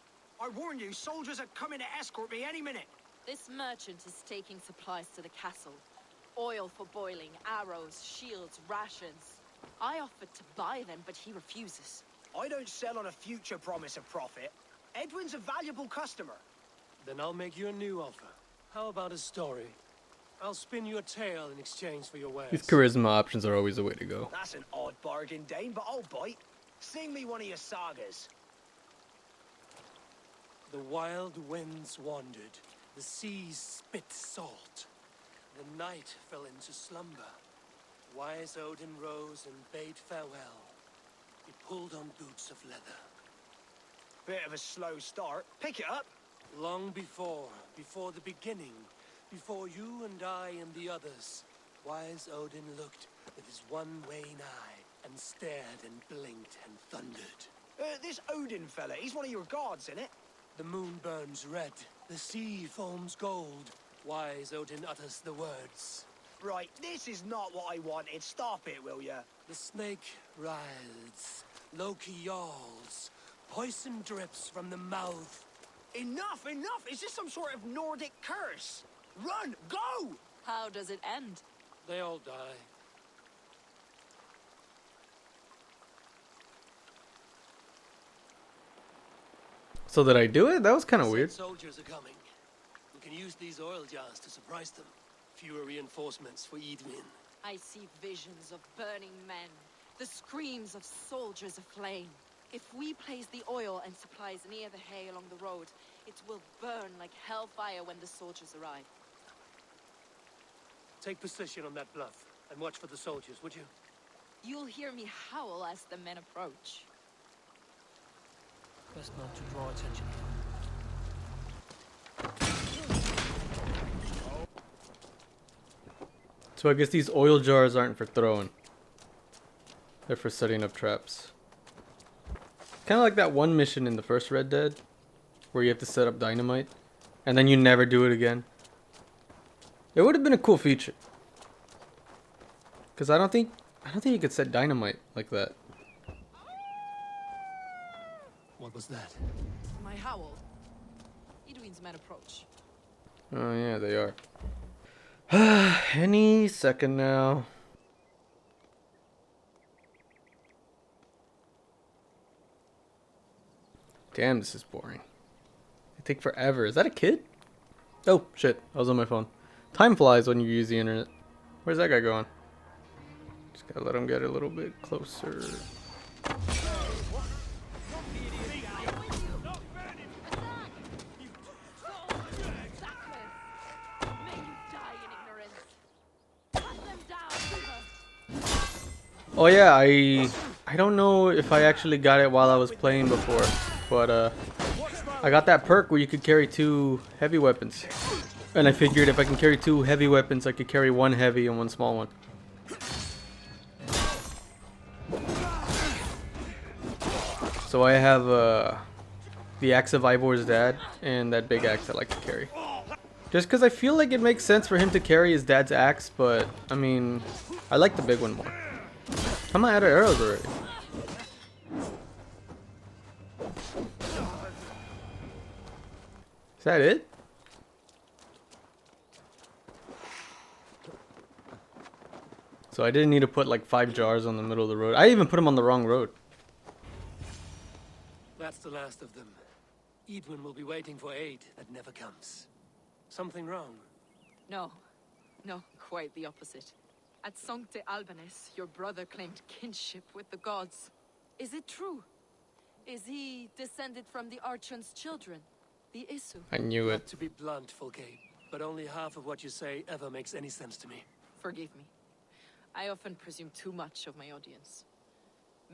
K: I warn you, soldiers are coming to escort me any minute.
L: This merchant is taking supplies to the castle. Oil for boiling, arrows, shields, rations. I offered to buy them, but he refuses.
K: I don't sell on a future promise of profit. Edwin's a valuable customer.
B: Then I'll make you a new offer. How about a story? I'll spin you a tale in exchange for your wares.
A: These charisma options are always the way to go.
K: That's an odd bargain, Dane, but I'll bite. Sing me one of your sagas.
B: The wild winds wandered. The seas spit salt. The night fell into slumber. Wise Odin rose and bade farewell. He pulled on boots of leather.
K: Bit of a slow start. Pick it up.
B: Long before the beginning, before you and I and the others, wise Odin looked with his one wane eye and stared and blinked and thundered.
K: This Odin fella, he's one of your gods, innit?
B: The moon burns red, the sea foams gold. Wise Odin utters the words.
K: Right, this is not what I wanted. Stop it, will ya?
B: The snake writhes, Loki yawls, poison drips from the mouth.
K: Enough, enough! Is this some sort of Nordic curse? Run, go!
L: How does it end?
B: They all die.
A: So did I do it? That was kind of weird.
B: Soldiers are coming. We can use these oil jars to surprise them. Fewer reinforcements for Edwin.
L: I see visions of burning men, the screams of soldiers aflame. If we place the oil and supplies near the hay along the road, it will burn like hellfire when the soldiers arrive.
B: Take position on that bluff and watch for the soldiers, would you?
L: You'll hear me howl as the men approach.
B: Best not to draw attention.
A: So I guess these oil jars aren't for throwing. They're for setting up traps. Kind of like that one mission in the first Red Dead, where you have to set up dynamite, and then you never do it again. It would have been a cool feature. Cause I don't think you could set dynamite like that.
B: What was that?
L: My howl. Edwin's men approach.
A: Oh yeah, they are. Any second now. Damn, this is boring. It take forever. Is that a kid? Oh shit, I was on my phone. Time flies when you use the internet. Where's that guy going? Just gotta let him get a little bit closer. Oh yeah, I don't know if I actually got it while I was playing before, but I got that perk where you could carry 2 heavy weapons. And I figured if I can carry 2 heavy weapons, I could carry 1 heavy and 1 small one. So I have the axe of Eivor's dad and that big axe I like to carry. Just because I feel like it makes sense for him to carry his dad's axe, but I mean, I like the big one more. How am I out of arrows already? Is that it? So I didn't need to put like 5 jars on the middle of the road. I even put them on the wrong road.
B: That's the last of them. Edwin will be waiting for aid that never comes. Something wrong?
L: No, quite the opposite. At Sancte Albanus, your brother claimed kinship with the gods. Is it true? Is he descended from the Archon's children, the Isu?
A: I knew it.
B: Not to be blunt, Fulke, but only half of what you say ever makes any sense to me.
L: Forgive me. I often presume too much of my audience.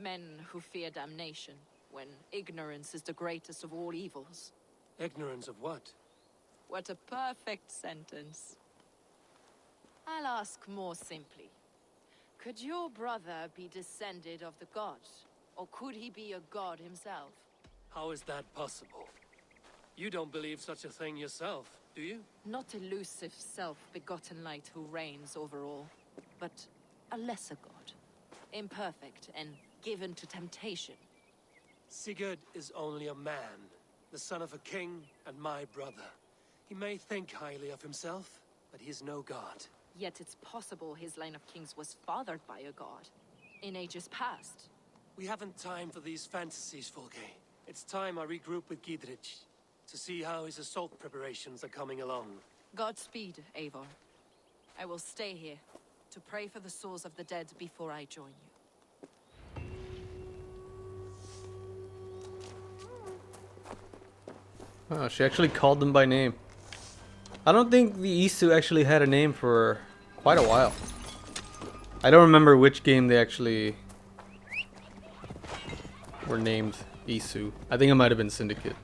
L: Men who fear damnation, when ignorance is the greatest of all evils.
B: Ignorance of what?
L: What a perfect sentence. I'll ask more simply. Could your brother be descended of the gods? Or could he be a god himself?
B: How is that possible? You don't believe such a thing yourself, do you?
L: Not elusive, self-begotten light who reigns over all, but a lesser god. Imperfect and given to temptation.
B: Sigurd is only a man, the son of a king and my brother. He may think highly of himself, but he is no god.
L: Yet it's possible his line of kings was fathered by a god, in ages past.
B: We haven't time for these fantasies, Fulke. It's time I regroup with Giedrich, to see how his assault preparations are coming along.
L: Godspeed, Eivor. I will stay here, to pray for the souls of the dead before I join you.
A: Oh, she actually called them by name. I don't think the Isu actually had a name for quite a while. I don't remember which game they actually were named Isu. I think it might have been Syndicate.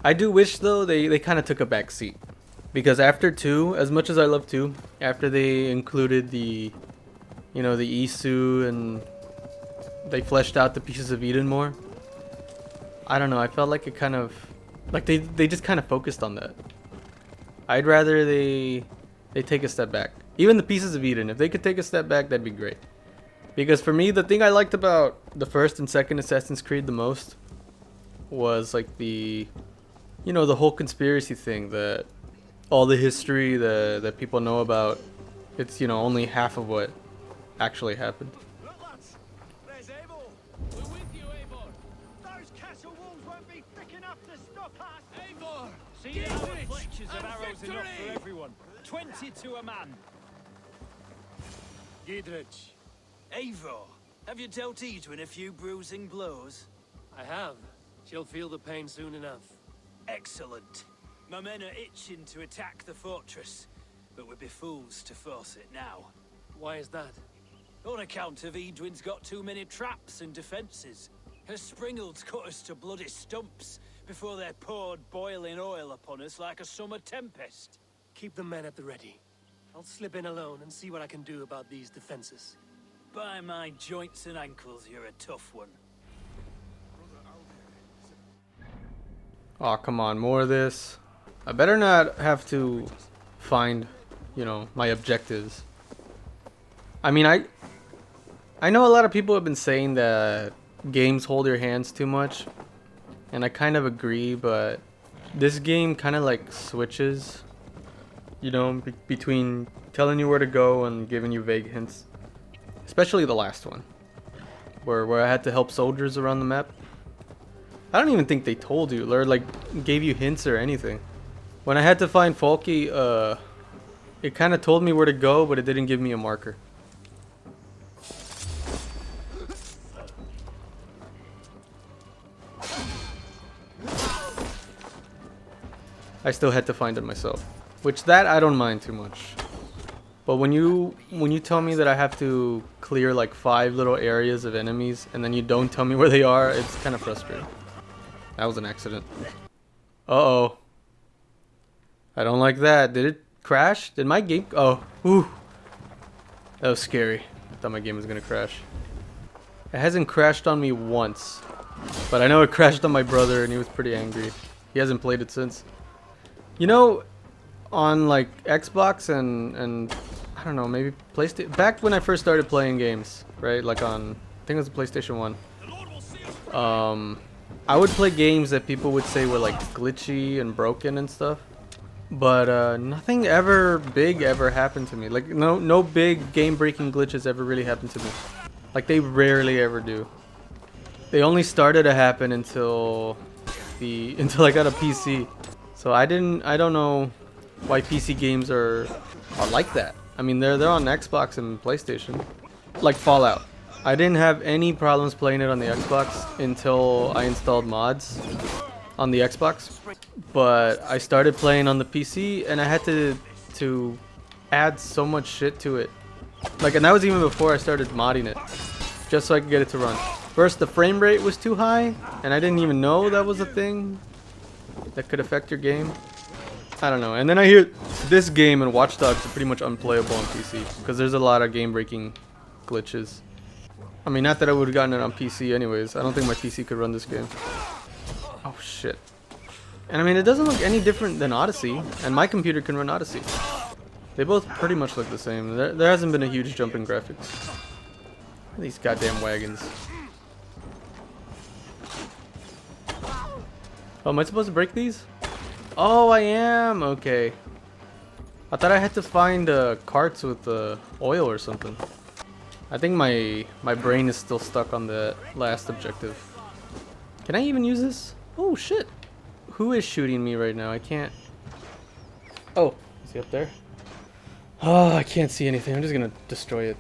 A: I do wish though they kind of took a back seat. Because after 2, as much as I love 2, after they included the, you know, the Isu and they fleshed out the Pieces of Eden more, I don't know, I felt like it kind of, like they just kind of focused on that. I'd rather they take a step back. Even the Pieces of Eden, if they could take a step back, that'd be great. Because for me, the thing I liked about the first and second Assassin's Creed the most was like the, you know, the whole conspiracy thing, that all the history that people know about, it's, you know, only half of what actually happened.
K: Look, lads! There's Eivor! We're with you, Eivor! Those castle walls won't be thick enough to stop us!
H: Eivor! See how fletches of arrows enough for everyone. 20 to a man.
B: Giedrich.
H: Eivor, Have you dealt Edwin a few bruising blows?
B: I have. She'll feel the pain soon enough.
H: Excellent. My men are itching to attack the fortress, but we'd be fools to force it now.
B: Why is that?
H: On account of Edwin's got too many traps and defenses. Her springalds cut us to bloody stumps before they poured boiling oil upon us like a summer tempest.
B: Keep the men at the ready. I'll slip in alone and see what I can do about these defenses.
H: By my joints and ankles, you're a tough one.
A: Oh, come on, more of this. I better not have to find, you know, my objectives. I mean, I know a lot of people have been saying that games hold your hands too much, and I kind of agree, but this game kind of like switches, you know, between telling you where to go and giving you vague hints. Especially the last one, where I had to help soldiers around the map. I don't even think they told you, or like gave you hints or anything. When I had to find Folky, it kind of told me where to go, but it didn't give me a marker. I still had to find it myself, which that I don't mind too much. But when you tell me that I have to clear like 5 little areas of enemies and then you don't tell me where they are, it's kind of frustrating. That was an accident. Uh-oh. I don't like that. Did it crash? Did my game... Oh, ooh. That was scary. I thought my game was gonna crash. It hasn't crashed on me once. But I know it crashed on my brother and he was pretty angry. He hasn't played it since. You know, on like Xbox and I don't know, maybe PlayStation. Back when I first started playing games, right? Like on, I think it was the PlayStation 1. I would play games that people would say were like glitchy and broken and stuff. But nothing ever big ever happened to me. Like no big game-breaking glitches ever really happened to me. Like they rarely ever do. They only started to happen until I got a PC. So I don't know why PC games are like that. I mean, they're on Xbox and PlayStation. Like Fallout. I didn't have any problems playing it on the Xbox until I installed mods on the Xbox. But I started playing on the PC and I had to add so much shit to it. Like, and that was even before I started modding it, just so I could get it to run. First, the frame rate was too high, and I didn't even know that was a thing that could affect your game. I don't know. And then I hear this game and Watch Dogs are pretty much unplayable on PC because there's a lot of game-breaking glitches. I mean, not that I would have gotten it on PC anyways. I don't think my PC could run this game. Oh shit. And I mean, it doesn't look any different than Odyssey, and my computer can run Odyssey. They both pretty much look the same. There hasn't been a huge jump in graphics. These goddamn wagons. Oh, am I supposed to break these? Oh, I am. Okay. I thought I had to find carts with oil or something. I think my brain is still stuck on the last objective. Can I even use this? Oh shit. Who is shooting me right now? I can't. Oh, is he up there? Oh, I can't see anything. I'm just gonna destroy it.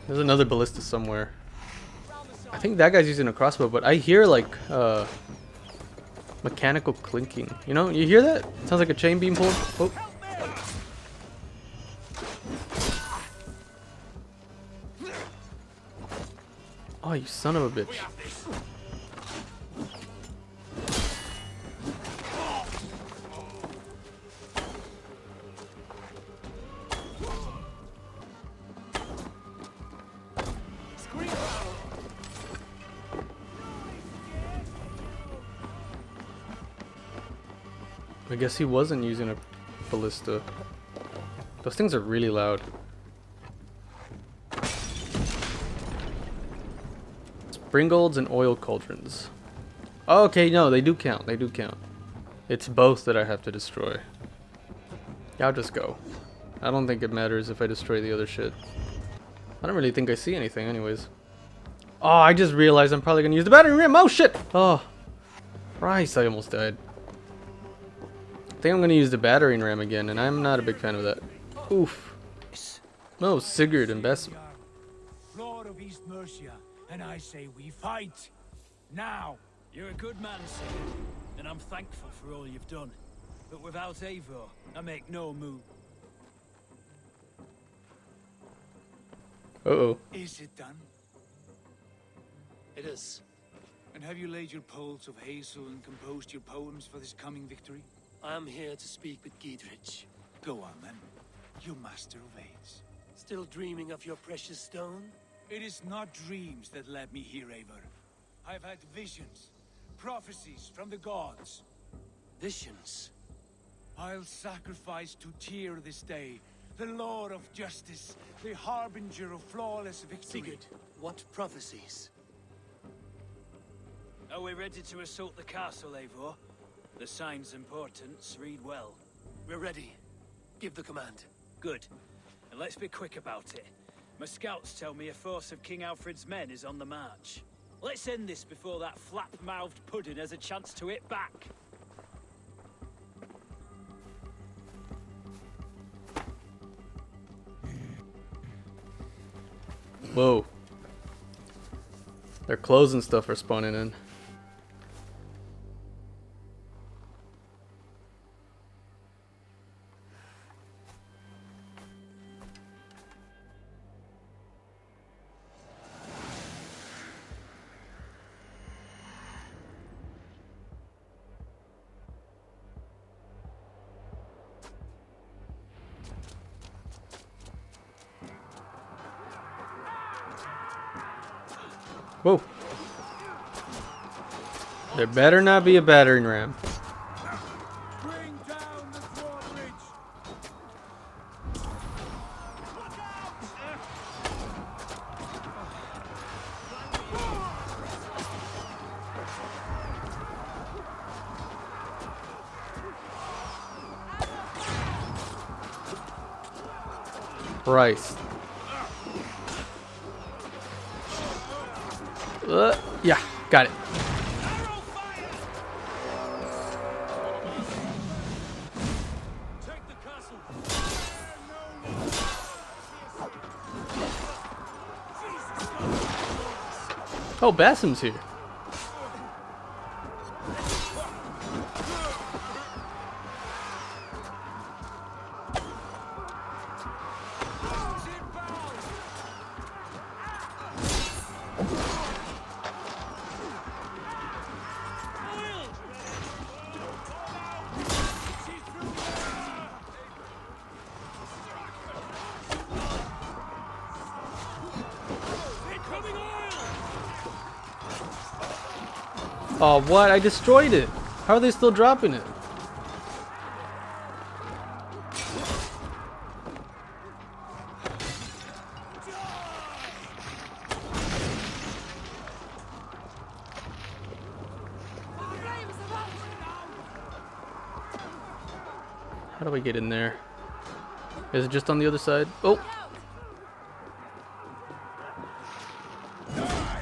A: There's another ballista somewhere. I think that guy's using a crossbow, but I hear like mechanical clinking. You know, you hear that? Sounds like a chain being pulled. Oh. Oh, you son of a bitch. I guess he wasn't using a ballista. Those things are really loud. Springolds and oil cauldrons. Oh, okay, no, they do count. They do count. It's both that I have to destroy. Yeah, I'll just go. I don't think it matters if I destroy the other shit. I don't really think I see anything anyways. Oh, I just realized I'm probably gonna use the battering ram. Oh shit! Oh, Christ, I almost died. I think I'm gonna use the battering ram again, and I'm not a big fan of that. Oof. No, Sigurd and Bess.
E: Lord of East Mercia, and I say we fight. Now!
H: You're a good man, Sigurd, and I'm thankful for all you've done. But without Eivor, I make no move.
A: Uh-oh.
E: Is it done?
B: It is.
E: And have you laid your poles of hazel and composed your poems for this coming victory?
B: I am here to speak with Giedrich.
E: Go on then, you master of aids.
B: Still dreaming of your precious stone?
E: It is not dreams that led me here, Eivor. I've had visions, prophecies from the gods.
B: Visions?
E: I'll sacrifice to Tyr this day, the Lord of Justice, the harbinger of flawless victory.
B: Sigurd, what prophecies?
H: Are we ready to assault the castle, Eivor? The sign's importance, read well.
B: We're ready. Give the command.
H: Good. And let's be quick about it. My scouts tell me a force of King Alfred's men is on the march. Let's end this before that flap-mouthed pudding has a chance to hit back.
A: Whoa. Their clothes and stuff are spawning in. Whoa. There better not be a battering ram.
E: Bring down the drawbridge!
A: Christ. Yeah, got it. Oh, Bassam's here. Oh, what? I destroyed it. How are they still dropping it? How do I get in there? Is it just on the other side? Oh!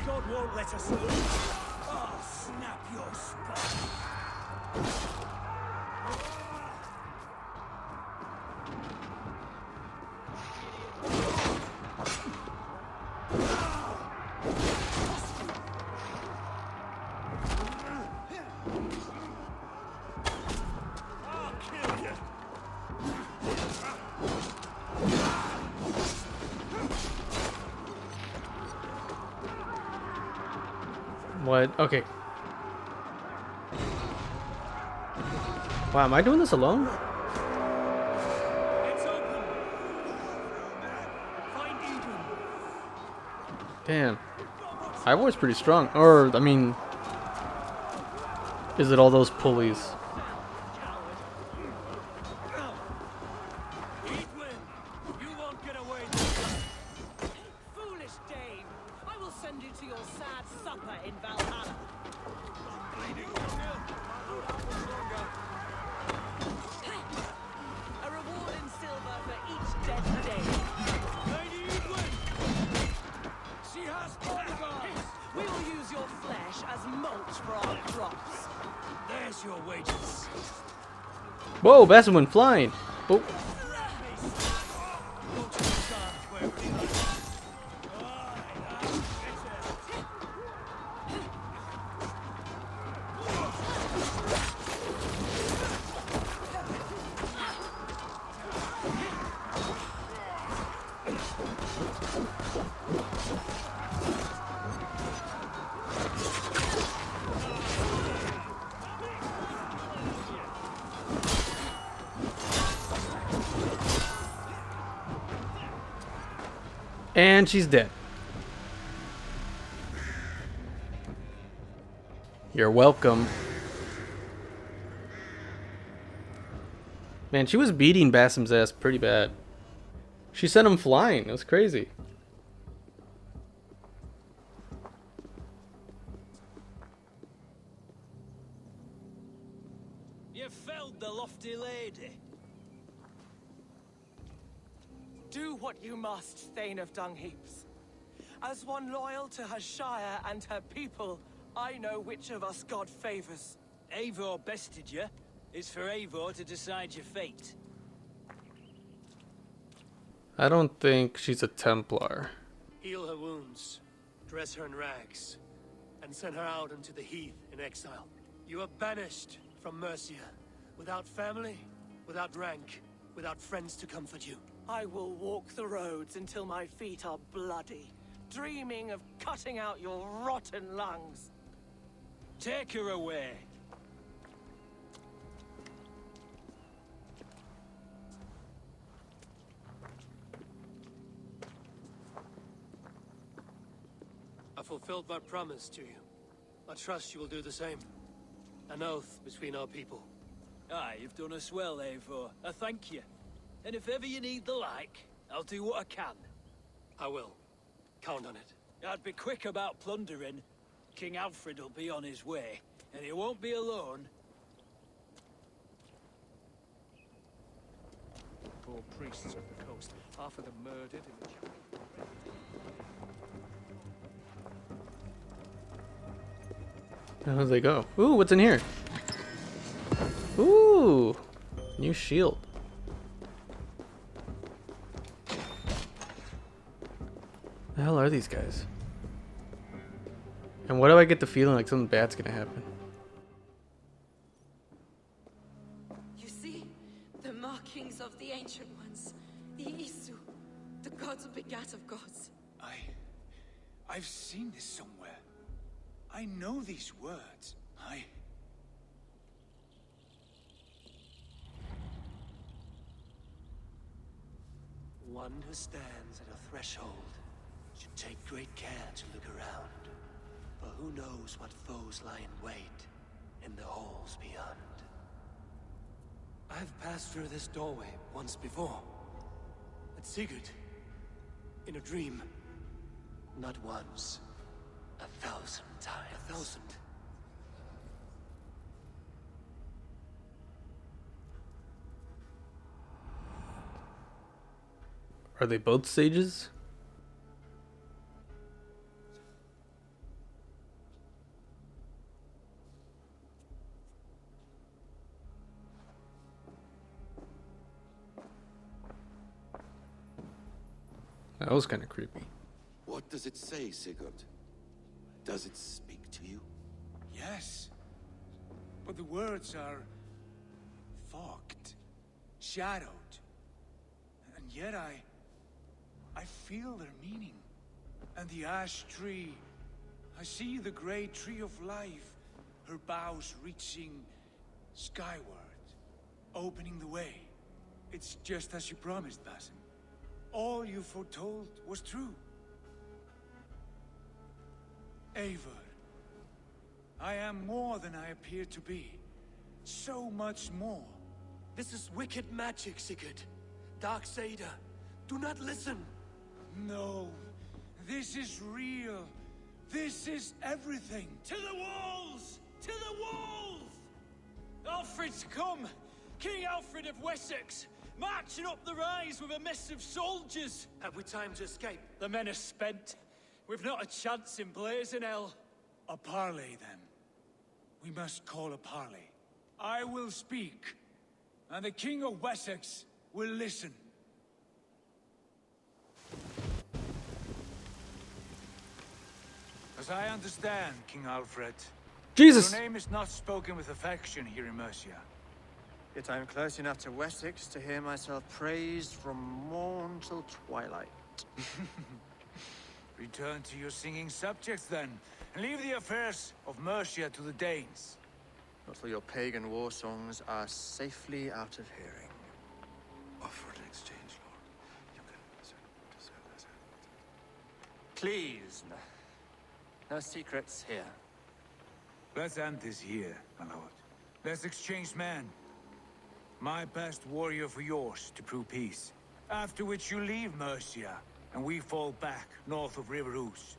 E: God won't let us lose. Oh, snap your spine.
A: What? Okay. Wow, am I doing this alone?
E: It's open. Find Eden.
A: Damn. Eivor's pretty strong. Or, I mean... Is it all those pulleys?
G: You won't get away. Foolish Dane! I will send you to your sad supper in Valhalla.
H: There's your wages.
A: Whoa, Bassam went flying. Oh. And she's dead. You're welcome. Man, she was beating Bassam's ass pretty bad. She sent him flying. It was crazy.
H: You felled the lofty lady.
G: Do what you must, Thane of Dungheaps. As one loyal to her shire and her people, I know which of us God favors.
H: Eivor bested you. It's for Eivor to decide your fate.
A: I don't think she's a Templar.
B: Heal her wounds, dress her in rags, and send her out into the heath in exile. You are banished from Mercia, without family, without rank, without friends to comfort you.
G: I will walk the roads until my feet are bloody, dreaming of cutting out your rotten lungs.
H: Take her away.
B: I fulfilled my promise to you. I trust you will do the same. An oath between our people.
H: Aye, you've done us well, Eivor. I thank you. And if ever you need the like, I'll do what I can.
B: I will. Count on it.
H: I'd be quick about plundering. King Alfred will be on his way, and he won't be alone.
I: Poor priests of the coast, half of them murdered in the
A: How do they go? Ooh, what's in here? Ooh, new shield. The hell are these guys? And why do I get the feeling like something bad's gonna happen?
J: You see? The markings of the Ancient Ones. The Isu. The gods who begat of gods.
E: I've seen this somewhere. I know these words.
B: One who stands at a threshold should take great care to look around. For who knows what foes lie in wait in the halls beyond. I've passed through this doorway once before. At Sigurd. In a dream. Not once. 1,000 times. 1,000.
A: Are they both sages? That was kind of creepy.
F: What does it say, Sigurd? Does it speak to you?
E: Yes. But the words are fogged, shadowed. And yet I feel their meaning. And the ash tree, I see the great tree of life, her boughs reaching skyward, opening the way. It's just as you promised, Basim. All you foretold was true. Eivor, I am more than I appear to be. So much more.
B: This is wicked magic, Sigurd. Dark Seder. Do not listen.
E: No. This is real. This is everything.
H: To the walls! To the walls! Alfred's come! King Alfred of Wessex! Marching up the rise with a mess of soldiers!
B: Have we time to escape?
H: The men are spent. We've not a chance in blazing hell.
E: A parley, then. We must call a parley. I will speak, and the King of Wessex will listen. As I understand, King Alfred,
A: Jesus!
E: your name is not spoken with affection here in Mercia.
M: Yet I am close enough to Wessex to hear myself praised from morn till twilight.
E: Return to your singing subjects then, and leave the affairs of Mercia to the Danes.
M: Not till your pagan war songs are safely out of hearing.
F: Offer an exchange, Lord. You can serve as
M: Please, no secrets here.
E: Let's end this here, my lord. Let's exchange men. My best warrior for yours to prove peace. After which you leave Mercia, and we fall back north of River Ouse.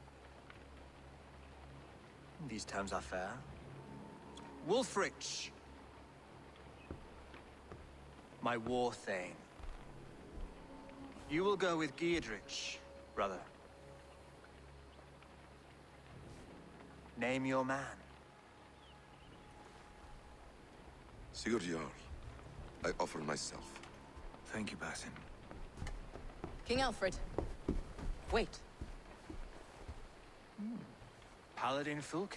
M: These terms are fair. Wulfrich, my war thane. You will go with Giedrich, brother. Name your man.
F: Sigurd Jarl, I offer myself.
E: Thank you, Basim.
L: King Alfred. Wait.
M: Paladin Fulke,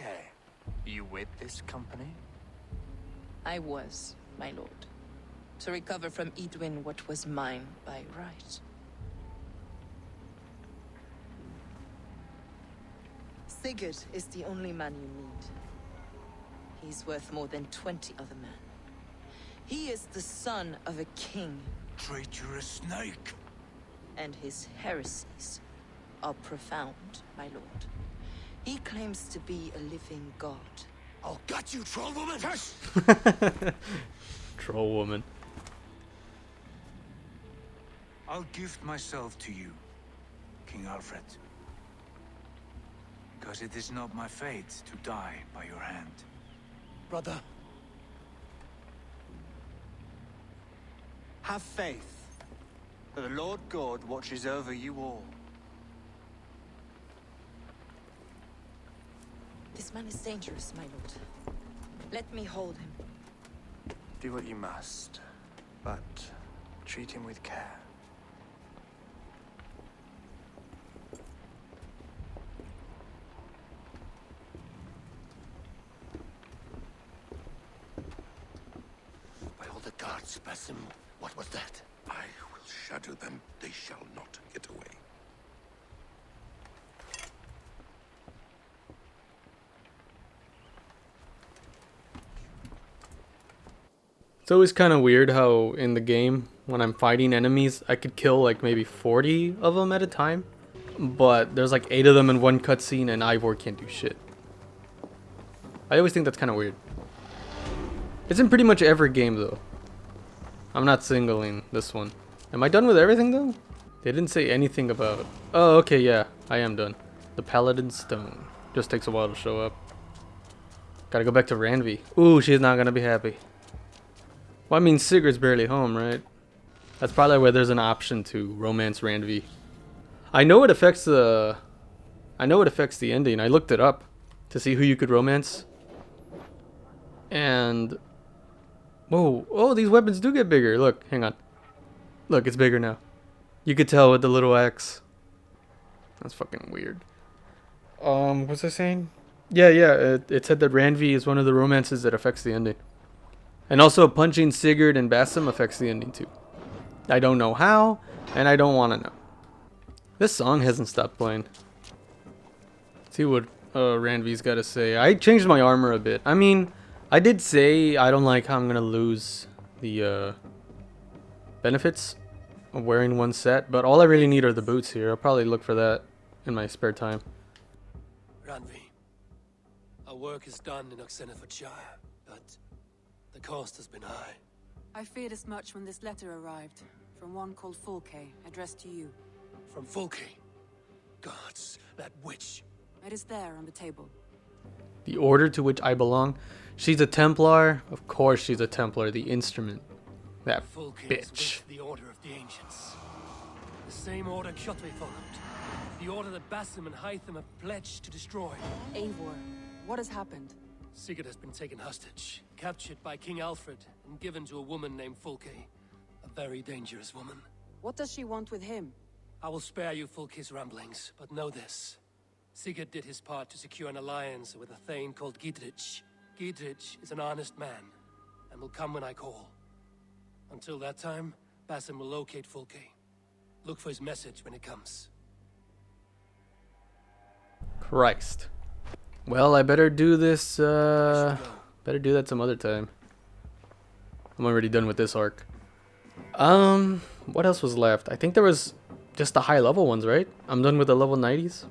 M: you with this company?
N: I was, my lord. To recover from Eadwin what was mine by right. Sigurd is the only man you need. He's worth more than 20 other men. He is the son of a king.
E: Traitorous snake!
N: And his heresies are profound, my lord. He claims to be a living god.
B: I'll gut you, troll woman!
A: Troll woman.
E: I'll gift myself to you, King Alfred. Because it is not my fate to die by your hand.
B: Brother.
M: Have faith, for the Lord God watches over you all.
N: This man is dangerous, my lord. Let me hold him.
M: Do what you must, but treat him with care.
B: By all the gods, Basim, what was that?
F: I will shatter them. They shall not get away.
A: It's always kind of weird how in the game, when I'm fighting enemies, I could kill like maybe 40 of them at a time. But there's like 8 of them in one cutscene and Eivor can't do shit. I always think that's kind of weird. It's in pretty much every game though. I'm not singling this one. Am I done with everything though? They didn't say anything about... Oh, okay, yeah, I am done. The Paladin Stone. Just takes a while to show up. Gotta go back to Randvi. Ooh, she's not gonna be happy. Well, I mean, Sigurd's barely home, right? That's probably where there's an option to romance Randvi. I know it affects the... ending. I looked it up to see who you could romance. And... Whoa, oh, these weapons do get bigger. Look, hang on. Look, it's bigger now. You could tell with the little X. That's fucking weird. What's I saying? Yeah, it said that Randvi is one of the romances that affects the ending. And also punching Sigurd and Basim affects the ending too. I don't know how, and I don't want to know. This song hasn't stopped playing. Let's see what Randvi's got to say. I changed my armor a bit. I mean, I did say I don't like how I'm going to lose the benefits of wearing one set, but all I really need are the boots here. I'll probably look for that in my spare time.
B: Randvi, our work is done in Oxenfordshire, but the cost has been high.
C: I feared as much when this letter arrived, from one called Fulke, addressed to you.
B: From Fulke? Gods, that witch.
C: It is there on the table.
A: The order to which I belong. She's a Templar. Of course she's a Templar, the instrument. That
B: Fulke
A: bitch.
B: is with the Order of the Ancients. The same order Kjotve followed. The order that Basim and Hytham have pledged to destroy.
C: Eivor, what has happened?
B: Sigurd has been taken hostage, captured by King Alfred, and given to a woman named Fulke. A very dangerous woman.
C: What does she want with him?
B: I will spare you Fulke's ramblings, but know this. Sigurd did his part to secure an alliance with a thane called Gidrich. Gidrich is an honest man, and will come when I call. Until that time, Basim will locate Fulke. Look for his message when it comes.
A: Christ. Well, I better do this, better do that some other time. I'm already done with this arc. What else was left? I think there was just the high level ones, right? I'm done with the level 90s.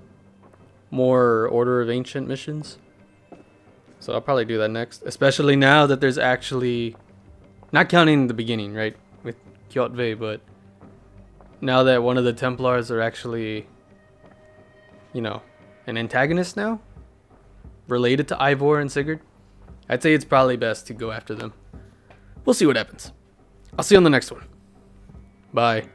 A: More Order of Ancient missions. So I'll probably do that next. Especially now that there's actually... Not counting the beginning, right? With Kjotve, but... Now that one of the Templars are actually... You know, an antagonist now? Related to Eivor and Sigurd? I'd say it's probably best to go after them. We'll see what happens. I'll see you on the next one. Bye.